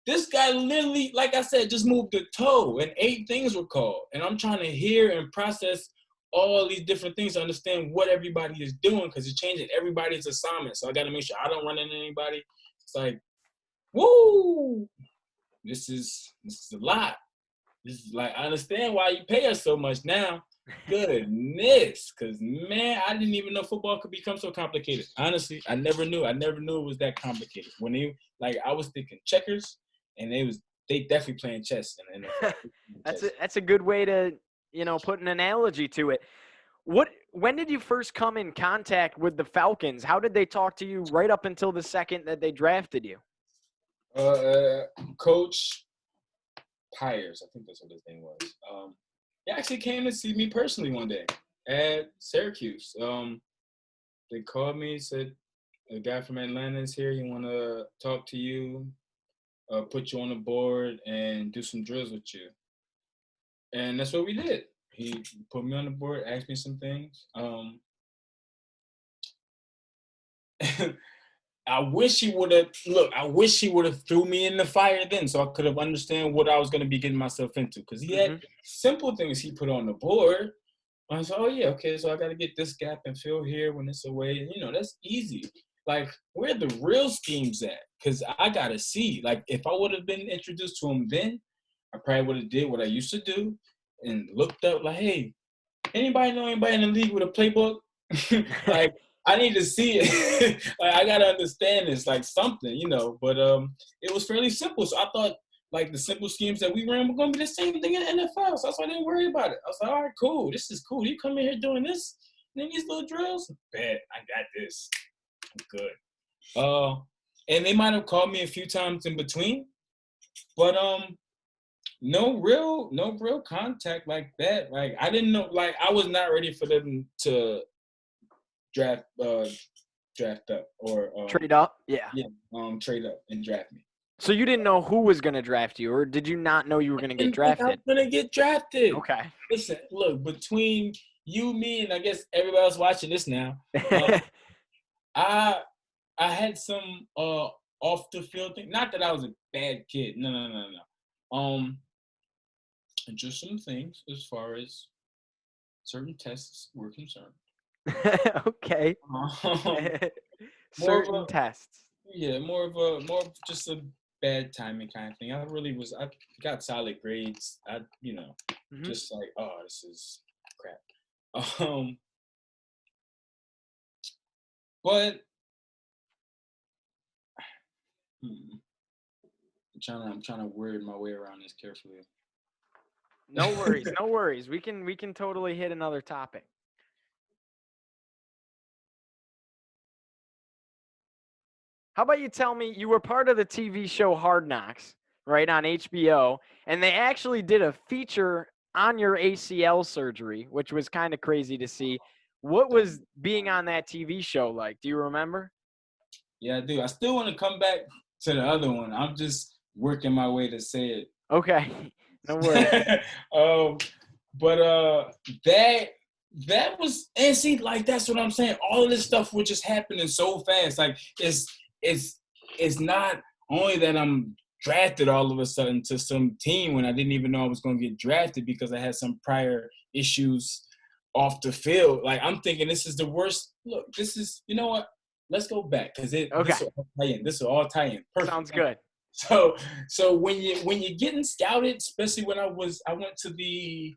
This guy literally, like I said, just moved the toe, and 8 things were called. And I'm trying to hear and process all these different things to understand what everybody is doing because it's changing everybody's assignment. So I got to make sure I don't run into anybody. It's like, woo! This is a lot. This is like, I understand why you pay us so much now. Goodness, because man, I didn't even know football could become so complicated. Honestly, I never knew. I never knew it was that complicated. When I was thinking checkers, and they definitely playing chess. And That's a good way to put an analogy to it. When did you first come in contact with the Falcons? How did they talk to you right up until the second that they drafted you? Coach Pyers, I think that's what his name was. He actually came to see me personally one day at Syracuse. They called me, said, a guy from Atlanta is here. He want to talk to you, put you on the board, and do some drills with you. And that's what we did. He put me on the board, asked me some things. I wish he would have threw me in the fire then so I could have understand what I was going to be getting myself into. Because he had simple things he put on the board. I was like, oh, yeah, okay, so I got to get this gap and fill here when it's away. And, that's easy. Like, where the real schemes at? Because I got to see. Like, if I would have been introduced to him then, I probably would have did what I used to do and looked up like, hey, anybody know anybody in the league with a playbook? Like, I need to see it. Like, I gotta understand this, like something, But it was fairly simple. So I thought, like, the simple schemes that we ran were gonna be the same thing in the NFL. So that's why I didn't worry about it. I was like, all right, cool. This is cool. You come in here doing this, and then these little drills. Bet I got this. I'm good. And they might have called me a few times in between, but no real contact like that. Like, I didn't know. Like, I was not ready for them to draft up or trade up. Yeah, trade up and draft me. So you didn't know who was going to draft you, or did you not know you were going to get drafted? I was going to get drafted. Okay. Listen, look, between you, me, and I guess everybody else watching this now, I had some off the field thing. Not that I was a bad kid. No. Just some things as far as certain tests were concerned. Okay. Certain tests. Yeah, more of just a bad timing kind of thing. I got solid grades. Just like, oh, this is crap. But I'm trying to word my way around this carefully. No worries. We can totally hit another topic. How about you tell me, you were part of the TV show Hard Knocks, right, on HBO, and they actually did a feature on your ACL surgery, which was kind of crazy to see. What was being on that TV show like? Do you remember? Yeah, I do. I still want to come back to the other one. I'm just working my way to say it. Okay. No worries. But that was, and see, like, that's what I'm saying. All of this stuff was just happening so fast. Like, it's not only that I'm drafted all of a sudden to some team when I didn't even know I was going to get drafted because I had some prior issues off the field. Like, I'm thinking this is the worst. Look, this is, you know what? Let's go back because this will all tie in. Perfect. Sounds good. So when you're getting scouted, especially when I went to the,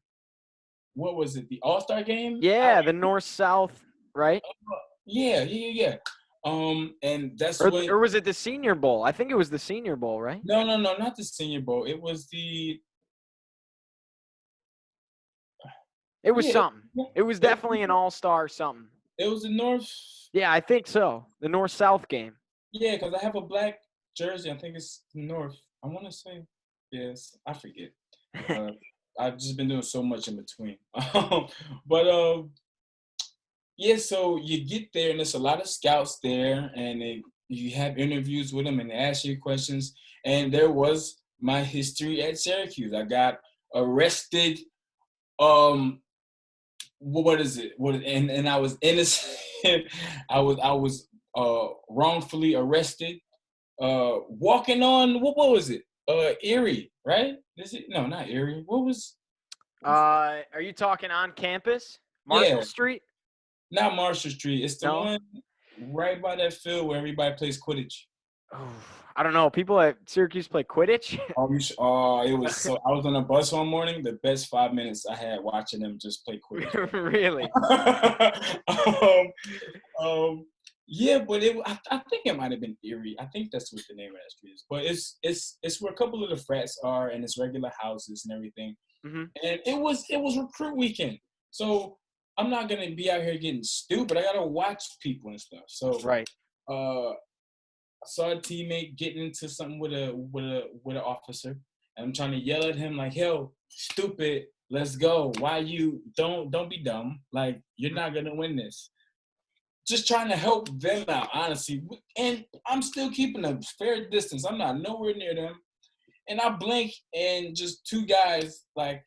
what was it, the All-Star game? Yeah, the North-South, right? Yeah. And that's Or, when. or was it the Senior Bowl? I think it was the Senior Bowl, right? No, not the Senior Bowl. It was the. It was Yeah, something. It was it, definitely an all-star something. it was the North. Yeah, I think so. The North-South game. Yeah, because I have a black jersey. I think it's North. I want to say. Yes, I forget. Uh, I've just been doing so much in between. But yeah, so you get there and there's a lot of scouts there, and you have interviews with them and they ask you questions. And there was my history at Syracuse. I got arrested. What is it? And I was innocent. I was wrongfully arrested. Walking on what was it? Erie, right? Is it? No, not Erie. What was? Are you talking on campus? Marshall Yeah, Street? not Marshall Street. It's the No? one right by that field where everybody plays Quidditch. Oh, I don't know. People at Syracuse play Quidditch? It was so. I was on a bus one morning. The best 5 minutes I had watching them just play Quidditch. Really? um, yeah, but I think it might have been Erie. I think that's what the name of that street is. But it's where a couple of the frats are, and it's regular houses and everything. Mm-hmm. And it was recruit weekend, so I'm not gonna be out here getting stupid. I gotta watch people and stuff. So Right. I saw a teammate getting into something with an officer, and I'm trying to yell at him like, "Hell, stupid, let's go. Why you don't be dumb? Like you're not gonna win this." Just trying to help them out, honestly. And I'm still keeping a fair distance. I'm not nowhere near them. And I blink, and just two guys, like,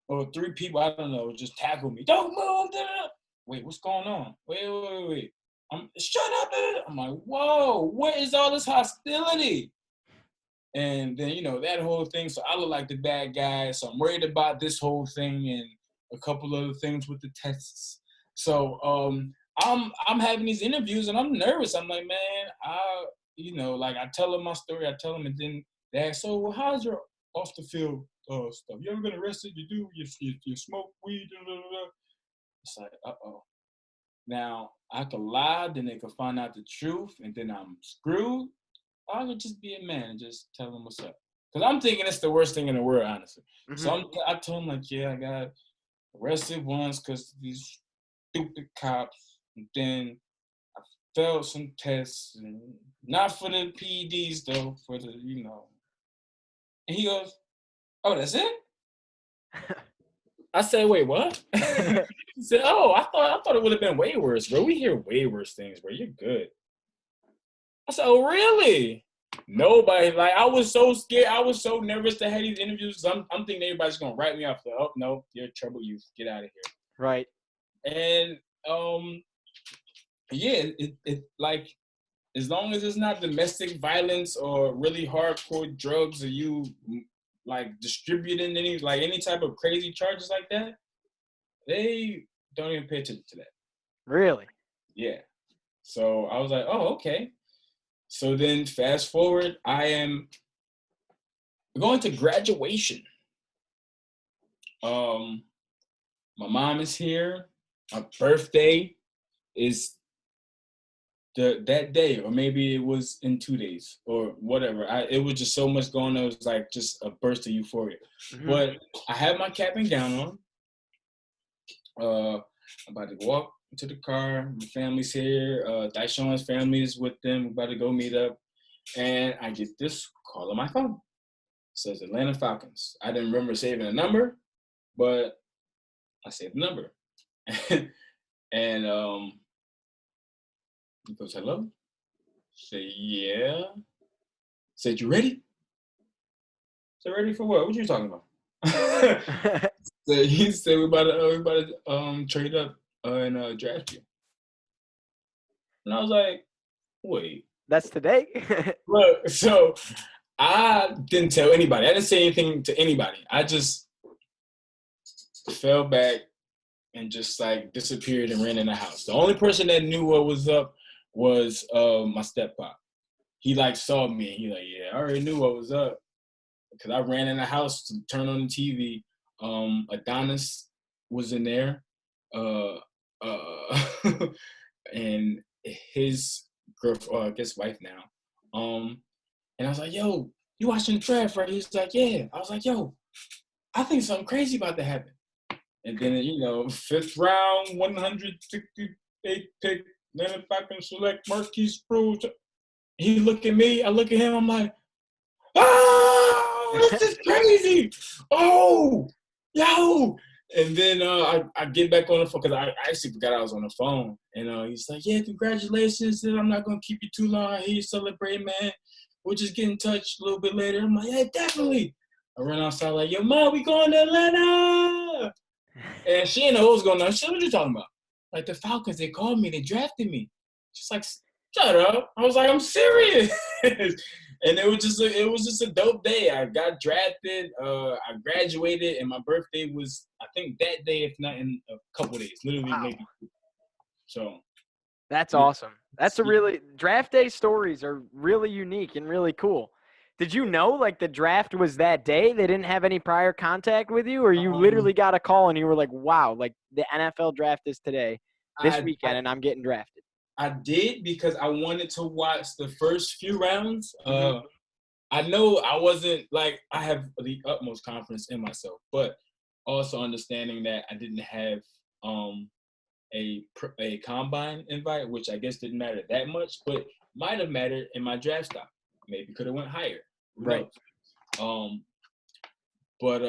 or three people, I don't know, just tackle me. Don't move. Wait, what's going on? Wait. Shut up. I'm like, whoa, what is all this hostility? And then, that whole thing. So I look like the bad guy. So I'm worried about this whole thing and a couple other things with the tests. So I'm having these interviews and I'm nervous. I'm like, man, I tell them my story. I tell them, and then they ask, so well, how's your off the field stuff? You ever been arrested? You do? You smoke weed? Blah, blah, blah. It's like, uh-oh. Now, I could lie, then they could find out the truth, and then I'm screwed. I could just be a man and just tell them what's up. Because I'm thinking it's the worst thing in the world, honestly. Mm-hmm. So I told them, like, yeah, I got arrested once because these stupid cops. And then I failed some tests. And not for the PEDs, though, for the, And he goes, oh, that's it? I said, wait, what? He said, oh, I thought it would have been way worse, bro. We hear way worse things, bro. You're good. I said, oh, really? Nobody, like, I was so scared. I was so nervous to have these interviews. I'm thinking everybody's going to write me off. Like, oh, no, you're trouble youth. Get out of here. Right. And, yeah, it like, as long as it's not domestic violence or really hardcore drugs or you, like, distributing any type of crazy charges like that, they don't even pay attention to that. Really? Yeah. So I was like, oh, okay. So then fast forward, I am going to graduation. My mom is here. My birthday is that day, or maybe it was in 2 days or whatever. It was just so much going on. It was like just a burst of euphoria. Mm-hmm. But I have my cap and gown on. I'm about to walk to the car. My family's here. Daishawn's family is with them. We're about to go meet up. And I get this call on my phone. It says Atlanta Falcons. I didn't remember saving a number, but I saved the number. And he goes, hello? Say, yeah. Said, you ready? Said, ready for what? What you talking about? So he said, we about to trade up and draft you. And I was like, wait. That's today? Look, so I didn't tell anybody. I didn't say anything to anybody. I just fell back and just like disappeared and ran in the house. The only person that knew what was up was my steppop. He like saw me and he like, yeah, I already knew what was up. Because I ran in the house to turn on the TV. Adonis was in there. And his I guess wife now. And I was like, yo, you watching the draft, right? He's like, yeah. I was like, yo, I think something crazy about to happen. And then, fifth round, 168 pick. Then if I can select Marquis Spruill, he look at me, I look at him, I'm like, oh, this is crazy. Oh, yo. And then I get back on the phone because I actually forgot I was on the phone. And he's like, yeah, congratulations. I'm not going to keep you too long. I hear you celebrate, man. We'll just get in touch a little bit later. I'm like, yeah, definitely. I run outside like, yo, Mom, we going to Atlanta. And she didn't know what was going on. She said, what are you talking about? Like, the Falcons, they called me. They drafted me. She's like, shut up. I was like, I'm serious. And it was just a dope day. I got drafted. I graduated, and my birthday was, I think, that day, if not in a couple days. Literally, Wow. maybe. So. That's yeah. awesome. That's a really – draft day stories are really unique and really cool. Did you know, like, the draft was that day? They didn't have any prior contact with you? Or you literally got a call and you were like, wow, like, the NFL draft is today, this weekend, and I'm getting drafted? I did because I wanted to watch the first few rounds. I know I wasn't, like, I have the utmost confidence in myself, but also understanding that I didn't have a combine invite, which I guess didn't matter that much, but might have mattered in my draft stock. Maybe could have went higher. Who Right. knows? But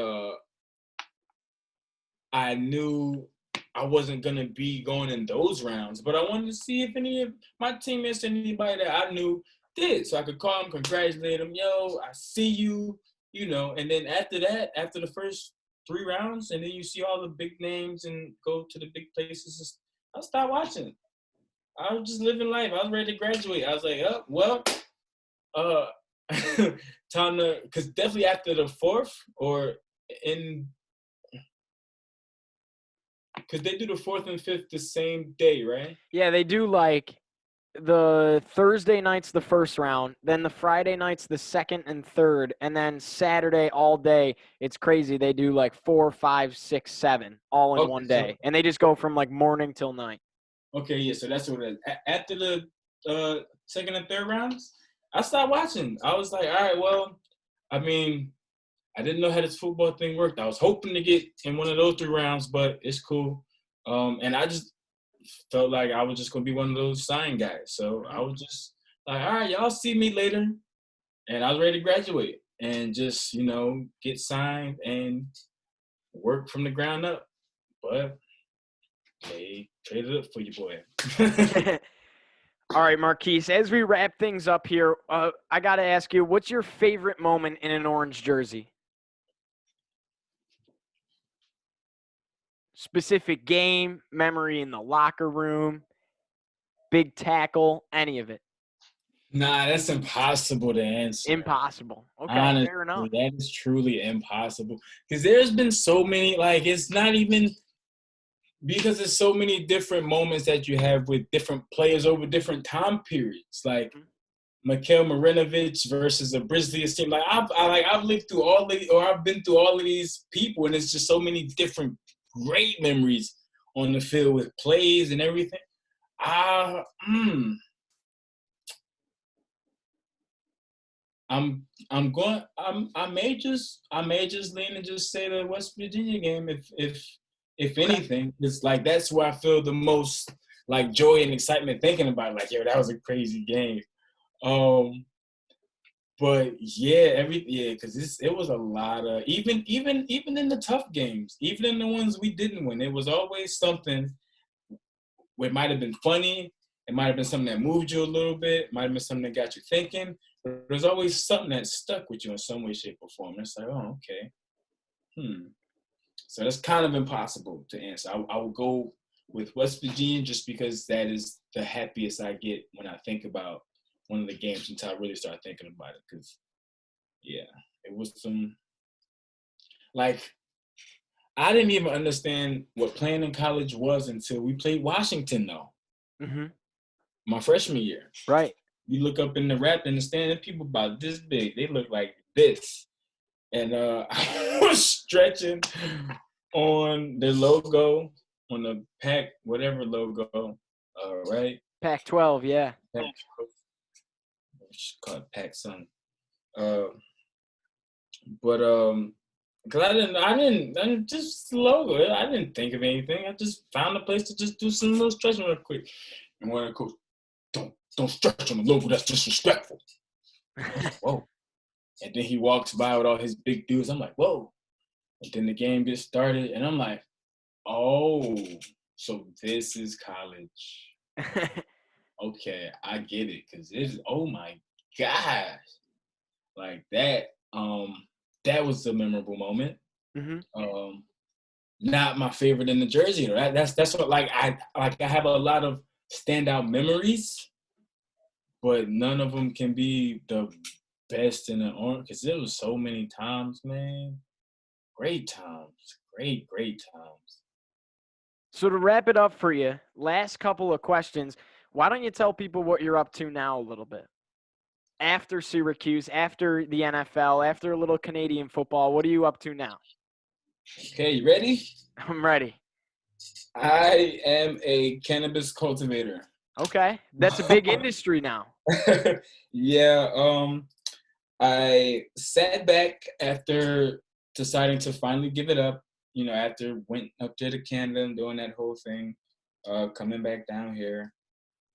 I knew I wasn't gonna be going in those rounds, but I wanted to see if any of my teammates, anybody that I knew did, so I could call them, congratulate them. Yo, I see you, And then after that, after the first 3 rounds, and then you see all the big names and go to the big places, I stopped watching. I was just living life. I was ready to graduate. I was like, oh, well, time to, because definitely after the 4th or because they do the 4th and 5th the same day, right? Yeah, they do, like, the Thursday night's the first round, then the Friday night's the second and third, and then Saturday all day. It's crazy. They do, like, 4, 5, 6, 7 all in one day. And they just go from, like, morning till night. Okay, yeah, so that's what it is. After the second and third rounds, I stopped watching. I was like, all right, well, I mean, I didn't know how this football thing worked. I was hoping to get in one of those 3 rounds, but it's cool. And I just felt like I was just going to be one of those sign guys. So I was just like, all right, y'all see me later. And I was ready to graduate and just, get signed and work from the ground up. But they traded up for you, boy. All right, Marquis, as we wrap things up here, I got to ask you, what's your favorite moment in an orange jersey? Specific game, memory in the locker room, big tackle, any of it? Nah, that's impossible to answer. Impossible. Okay, Honestly, fair enough. that is truly impossible. Because there's been so many, like, it's not even – because there's so many different moments that you have with different players over different time periods. Like, Mikhail Marinovich versus a Grizzlies team. Like, I've lived through I've been through all of these people, and it's just so many different great memories on the field with plays and everything. I may just lean and just say the West Virginia game if anything. It's like that's where I feel the most like joy and excitement thinking about it. Like, yo, that was a crazy game. But because it was a lot of even in the tough games, even in the ones we didn't win, it was always something. It might have been funny. It might have been something that moved you a little bit. It might have been something that got you thinking. But there's always something that stuck with you in some way, shape, or form. It's like, oh, okay. So that's kind of impossible to answer. I will go with West Virginia just because that is the happiest I get when I think about one of the games until I really start thinking about it. Because, yeah, it was some – like, I didn't even understand what playing in college was until we played Washington, though. My freshman year. Right. You look up in the rap in the stand, and people about this big. They look like this. And I was stretching on the logo, on the pack, whatever logo, right? Pac-12, yeah. Pac-12. Just call it Pac-Sun. Uh, but cause I didn't just slow it. I didn't think of anything. I just found a place to just do some little stretching real quick. And one of the coach, don't stretch on the logo. That's disrespectful. I was like, whoa. And then he walks by with all his big dudes. I'm like, whoa. And then the game gets started, and I'm like, oh, so this is college. Okay, I get it, cause it's oh my gosh, like that. That was a memorable moment. Mm-hmm. Not my favorite in the jersey. That's what I have a lot of standout memories, but none of them can be the best in the orange because there was so many times, man. Great times, great times. So to wrap it up for you, last couple of questions. Why don't you tell people what you're up to now a little bit? After Syracuse, after the NFL, after a little Canadian football, what are you up to now? Okay, you ready? I'm ready. I am a cannabis cultivator. Okay. That's a big industry now. Yeah, I sat back after deciding to finally give it up, after went up there to Canada and doing that whole thing, coming back down here.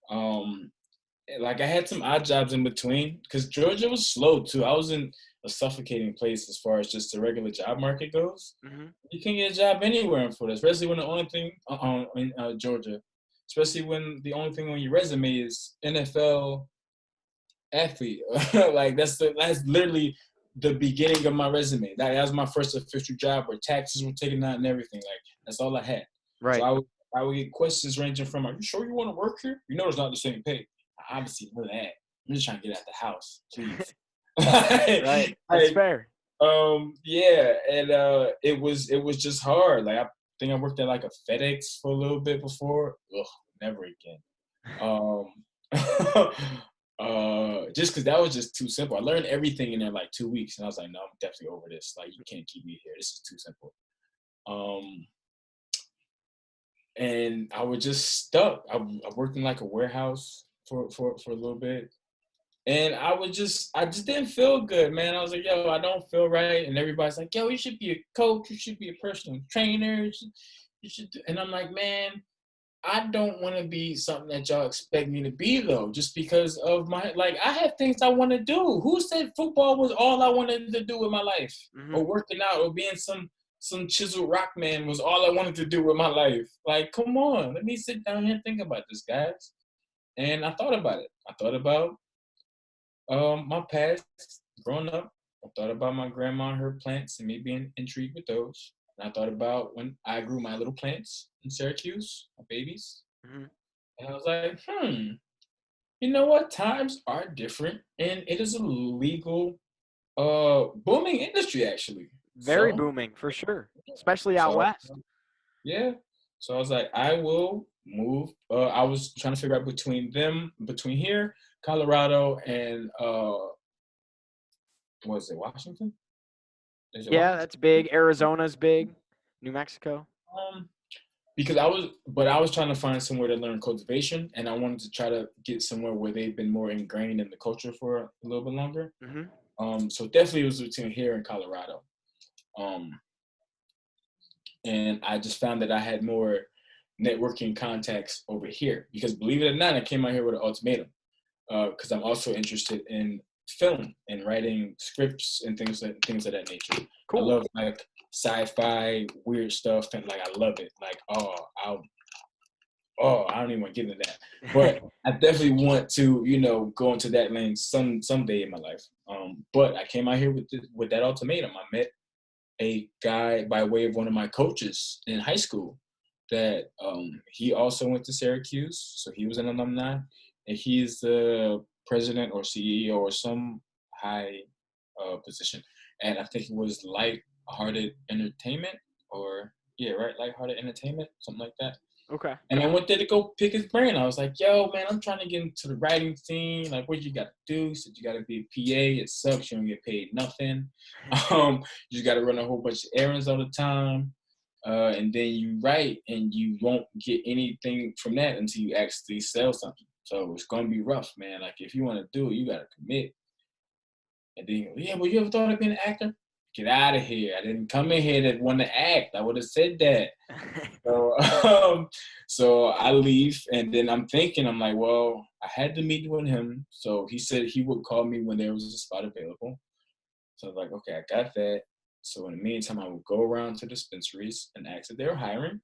I had some odd jobs in between because Georgia was slow too. I was in a suffocating place as far as just the regular job market goes. Mm-hmm. You can get a job anywhere in Florida, especially when the only thing in Georgia, especially when the only thing on your resume is NFL athlete. Like that's literally the beginning of my resume. That was my first official job where taxes were taken out and everything. Like that's all I had. Right. So I would get questions ranging from, "Are you sure you want to work here? You know it's not the same pay." I obviously know that. I'm just trying to get out the house, please. Right. That's fair. Yeah, and it was just hard. Like I think I worked at like a FedEx for a little bit before. Ugh, never again. Just because that was just too simple. I learned everything in there like 2 weeks, and I was like, no, I'm definitely over this. Like, you can't keep me here. This is too simple. And I was just stuck. I worked in like a warehouse for a little bit, and I just didn't feel good, man. I was like, yo, I don't feel right, and everybody's like, yo, you should be a coach. You should be a personal trainer. You should. And I'm like, man, I don't want to be something that y'all expect me to be, though, just because of I have things I want to do. Who said football was all I wanted to do with my life? Mm-hmm. Or working out or being some chiseled rock man was all I wanted to do with my life? Like, come on, let me sit down here and think about this, guys. And I thought about it. I thought about my past growing up. I thought about my grandma and her plants and me being intrigued with those. And I thought about when I grew my little plants in Syracuse, my babies. Mm-hmm. And I was like, you know what? Times are different. And it is a legal, booming industry, actually. Very So, booming, for sure. Especially out west. Yeah. So I was like, I will move. I was trying to figure out between here, Colorado, and was it Washington? Yeah, that's big. Arizona's big. New Mexico. Because I was trying to find somewhere to learn cultivation, and I wanted to try to get somewhere where they've been more ingrained in the culture for a little bit longer. Mm-hmm. So definitely it was between here and Colorado. And I just found that I had more networking contacts over here because, believe it or not, I came out here with an ultimatum because I'm also interested in film and writing scripts and things of that nature. Cool. I love like sci-fi weird stuff and like I love it. Like I don't even want to get into that, but I definitely want to go into that lane someday in my life. But I came out here with that ultimatum. I met a guy by way of one of my coaches in high school that he also went to Syracuse, so he was an alumni, and he's the president or CEO or some high position, and I think it was Lighthearted Entertainment Lighthearted Entertainment, something like that. Okay. And I went there to go pick his brain. I was like, yo, man, I'm trying to get into the writing scene. Like, what you got to do? He said, you got to be a PA. It sucks. You don't get paid nothing. You just got to run a whole bunch of errands all the time. And then you write, and you won't get anything from that until you actually sell something. So it's gonna be rough, man. Like if you want to do it, you gotta commit. And then he goes, yeah, well, you ever thought of being an actor? Get out of here. I didn't come in here to want to act. I would have said that. So, so I leave, and then I'm thinking, I'm like, well, I had to meet with him. So he said he would call me when there was a spot available. So I was like, okay, I got that. So in the meantime, I would go around to dispensaries and ask if they were hiring,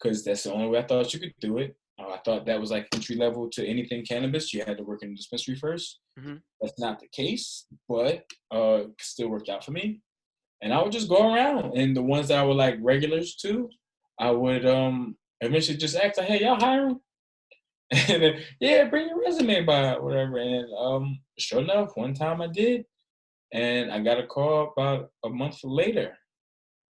because that's the only way I thought you could do it. I thought that was like entry level to anything cannabis. You had to work in a dispensary first. Mm-hmm. That's not the case, but still worked out for me. And I would just go around, and the ones that were like regulars too, I would eventually just ask, like, hey, y'all hiring? And then, yeah, bring your resume by, whatever. And sure enough, one time I did, and I got a call about a month later,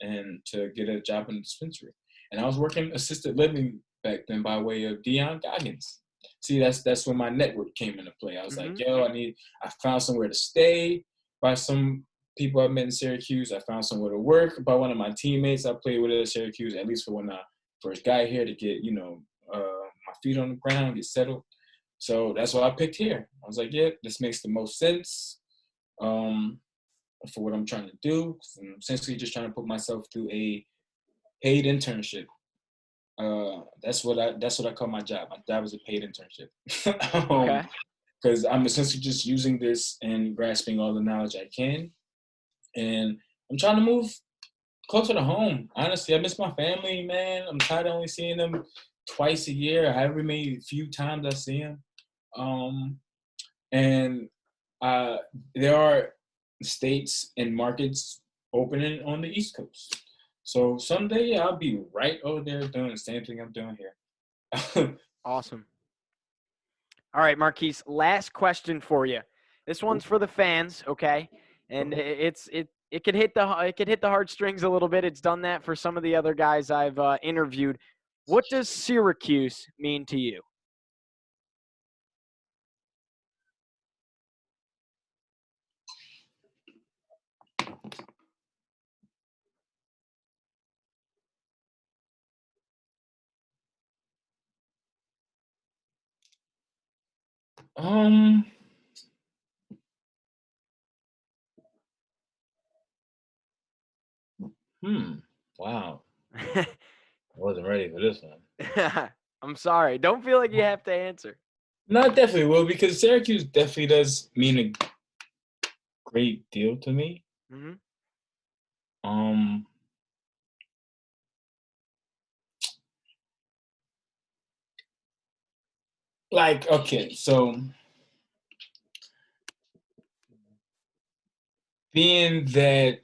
and to get a job in the dispensary. And I was working assisted living back then by way of Dion Goggins. See, that's when my network came into play. I was like, yo, I found somewhere to stay by some people I met in Syracuse. I found somewhere to work by one of my teammates I played with at Syracuse, at least for when I first got here, to get, my feet on the ground, get settled. So that's why I picked here. I was like, yeah, this makes the most sense for what I'm trying to do. I'm essentially just trying to put myself through a paid internship. That's what I call my job. My job is a paid internship. Okay. Because I'm essentially just using this and grasping all the knowledge I can. And I'm trying to move closer to home. Honestly, I miss my family, man. I'm tired of only seeing them twice a year, however many few times I see them. And there are states and markets opening on the East Coast. So someday I'll be right over there doing the same thing I'm doing here. Awesome. All right, Marquis, last question for you. This one's for the fans, okay? And it could hit the heartstrings a little bit. It's done that for some of the other guys I've interviewed. What does Syracuse mean to you? um, wow. I wasn't ready for this one. I'm sorry. Don't feel like you have to answer. No, I definitely will, because Syracuse definitely does mean a great deal to me. Mm-hmm. Um, like, okay, so being that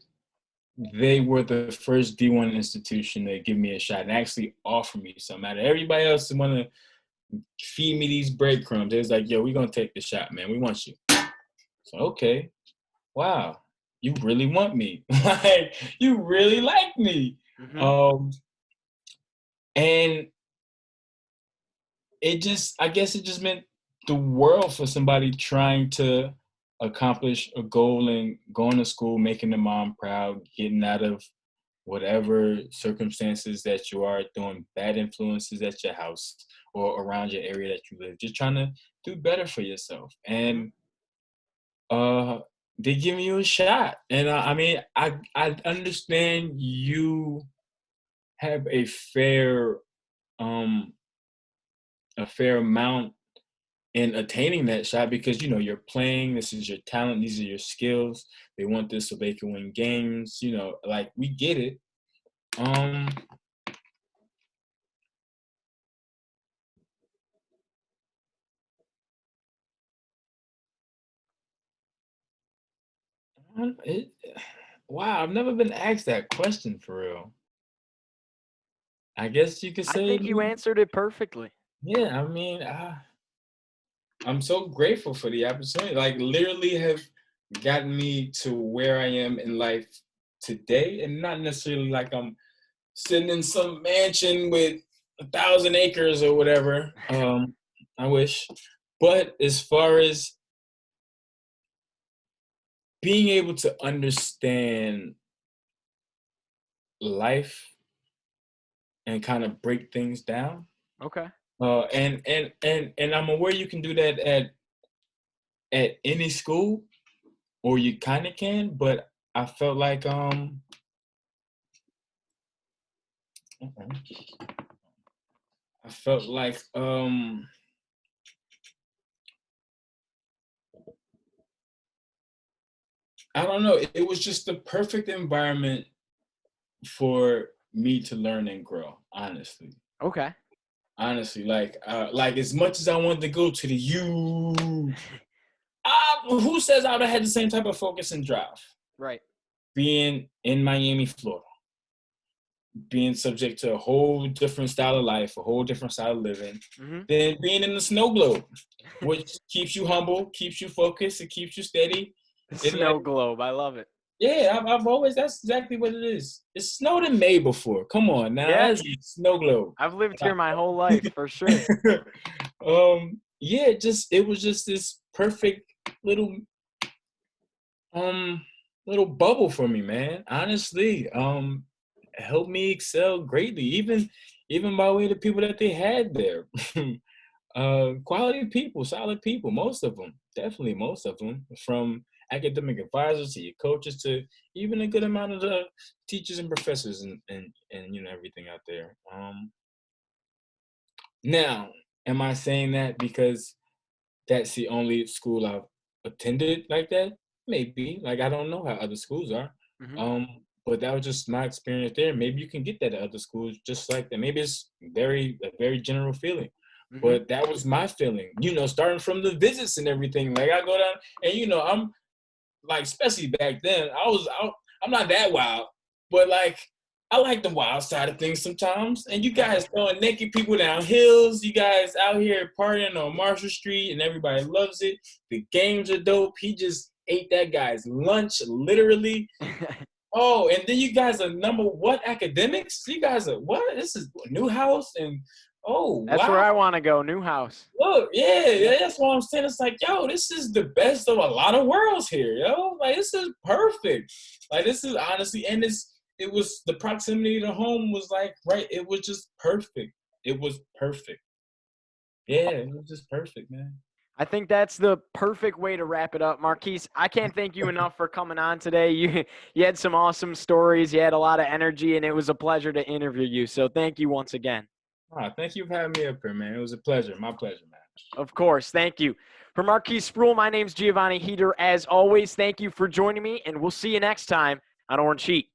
they were the first D1 institution to give me a shot and actually offer me something. Out of everybody else that want to feed me these breadcrumbs, they was like, yo, we're going to take the shot, man. We want you. So, okay. Wow. You really want me. Like, you really like me. Mm-hmm. And I guess it just meant the world for somebody trying to accomplish a goal and going to school, making the mom proud, getting out of whatever circumstances that you are, doing bad influences at your house or around your area that you live, just trying to do better for yourself. And they give you a shot. And I mean, I understand you have a fair amount in attaining that shot, because you're playing, this is your talent, these are your skills, they want this so they can win games, like, we get it. it, wow, I've never been asked that question for real. I guess you could I say, think you answered it perfectly. yeah, I mean, I'm so grateful for the opportunity, like, literally have gotten me to where I am in life today, and not necessarily like I'm sitting in some mansion with 1,000 acres or whatever. I wish. But as far as being able to understand life and kind of break things down, Okay. And I'm aware you can do that at any school, or you kind of can, but I felt like I felt like I don't know. It was just the perfect environment for me to learn and grow. Okay. Honestly, like as much as I wanted to go to the U, who says I would have had the same type of focus and drive? Right. Being in Miami, Florida, being subject to a whole different style of life, a whole different style of living, than being in the snow globe, which keeps you humble, keeps you focused, it keeps you steady. The It like, snow globe. I love it. yeah, I've always, that's exactly what it is. It's snowed in May before. Come on now, Yeah. that's a snow globe. I've lived here my whole life, for sure. Yeah, it was just this perfect little little bubble for me, man. Honestly, helped me excel greatly, even by way of the people that they had there. Quality people, solid people, most of them, definitely most of them, from academic advisors to your coaches to even a good amount of the teachers and professors and everything out there. Now, am I saying that because that's the only school I've attended like that? Maybe. Like I don't know how other schools are. Mm-hmm. Um, but that was just my experience there. Maybe you can get that at other schools just like that. Maybe it's a very general feeling. Mm-hmm. But that was my feeling, starting from the visits and everything. Like I go down and I'm like, especially back then, I'm not that wild, but like I like the wild side of things sometimes. And you guys throwing naked people down hills, you guys out here partying on Marshall Street, and everybody loves it. The games are dope. He just ate that guy's lunch, literally. Oh, and then you guys are number what academics? You guys are what? This is Newhouse and oh That's where wow. I want to go, Newhouse. Look, yeah, that's what I'm saying. It's like, yo, this is the best of a lot of worlds here, yo. Like, this is perfect. Like, this is honestly, and it was the proximity to home was like, right, it was just perfect. It was perfect. Yeah, it was just perfect, man. I think that's the perfect way to wrap it up, Marquis. I can't thank you enough for coming on today. You had some awesome stories. You had a lot of energy, and it was a pleasure to interview you. So thank you once again. Thank you for having me up here, man. It was a pleasure. My pleasure, man. Of course. Thank you. For Marquis Spruill, my name's Giovanni Heater. As always, thank you for joining me, and we'll see you next time on Orange Heat.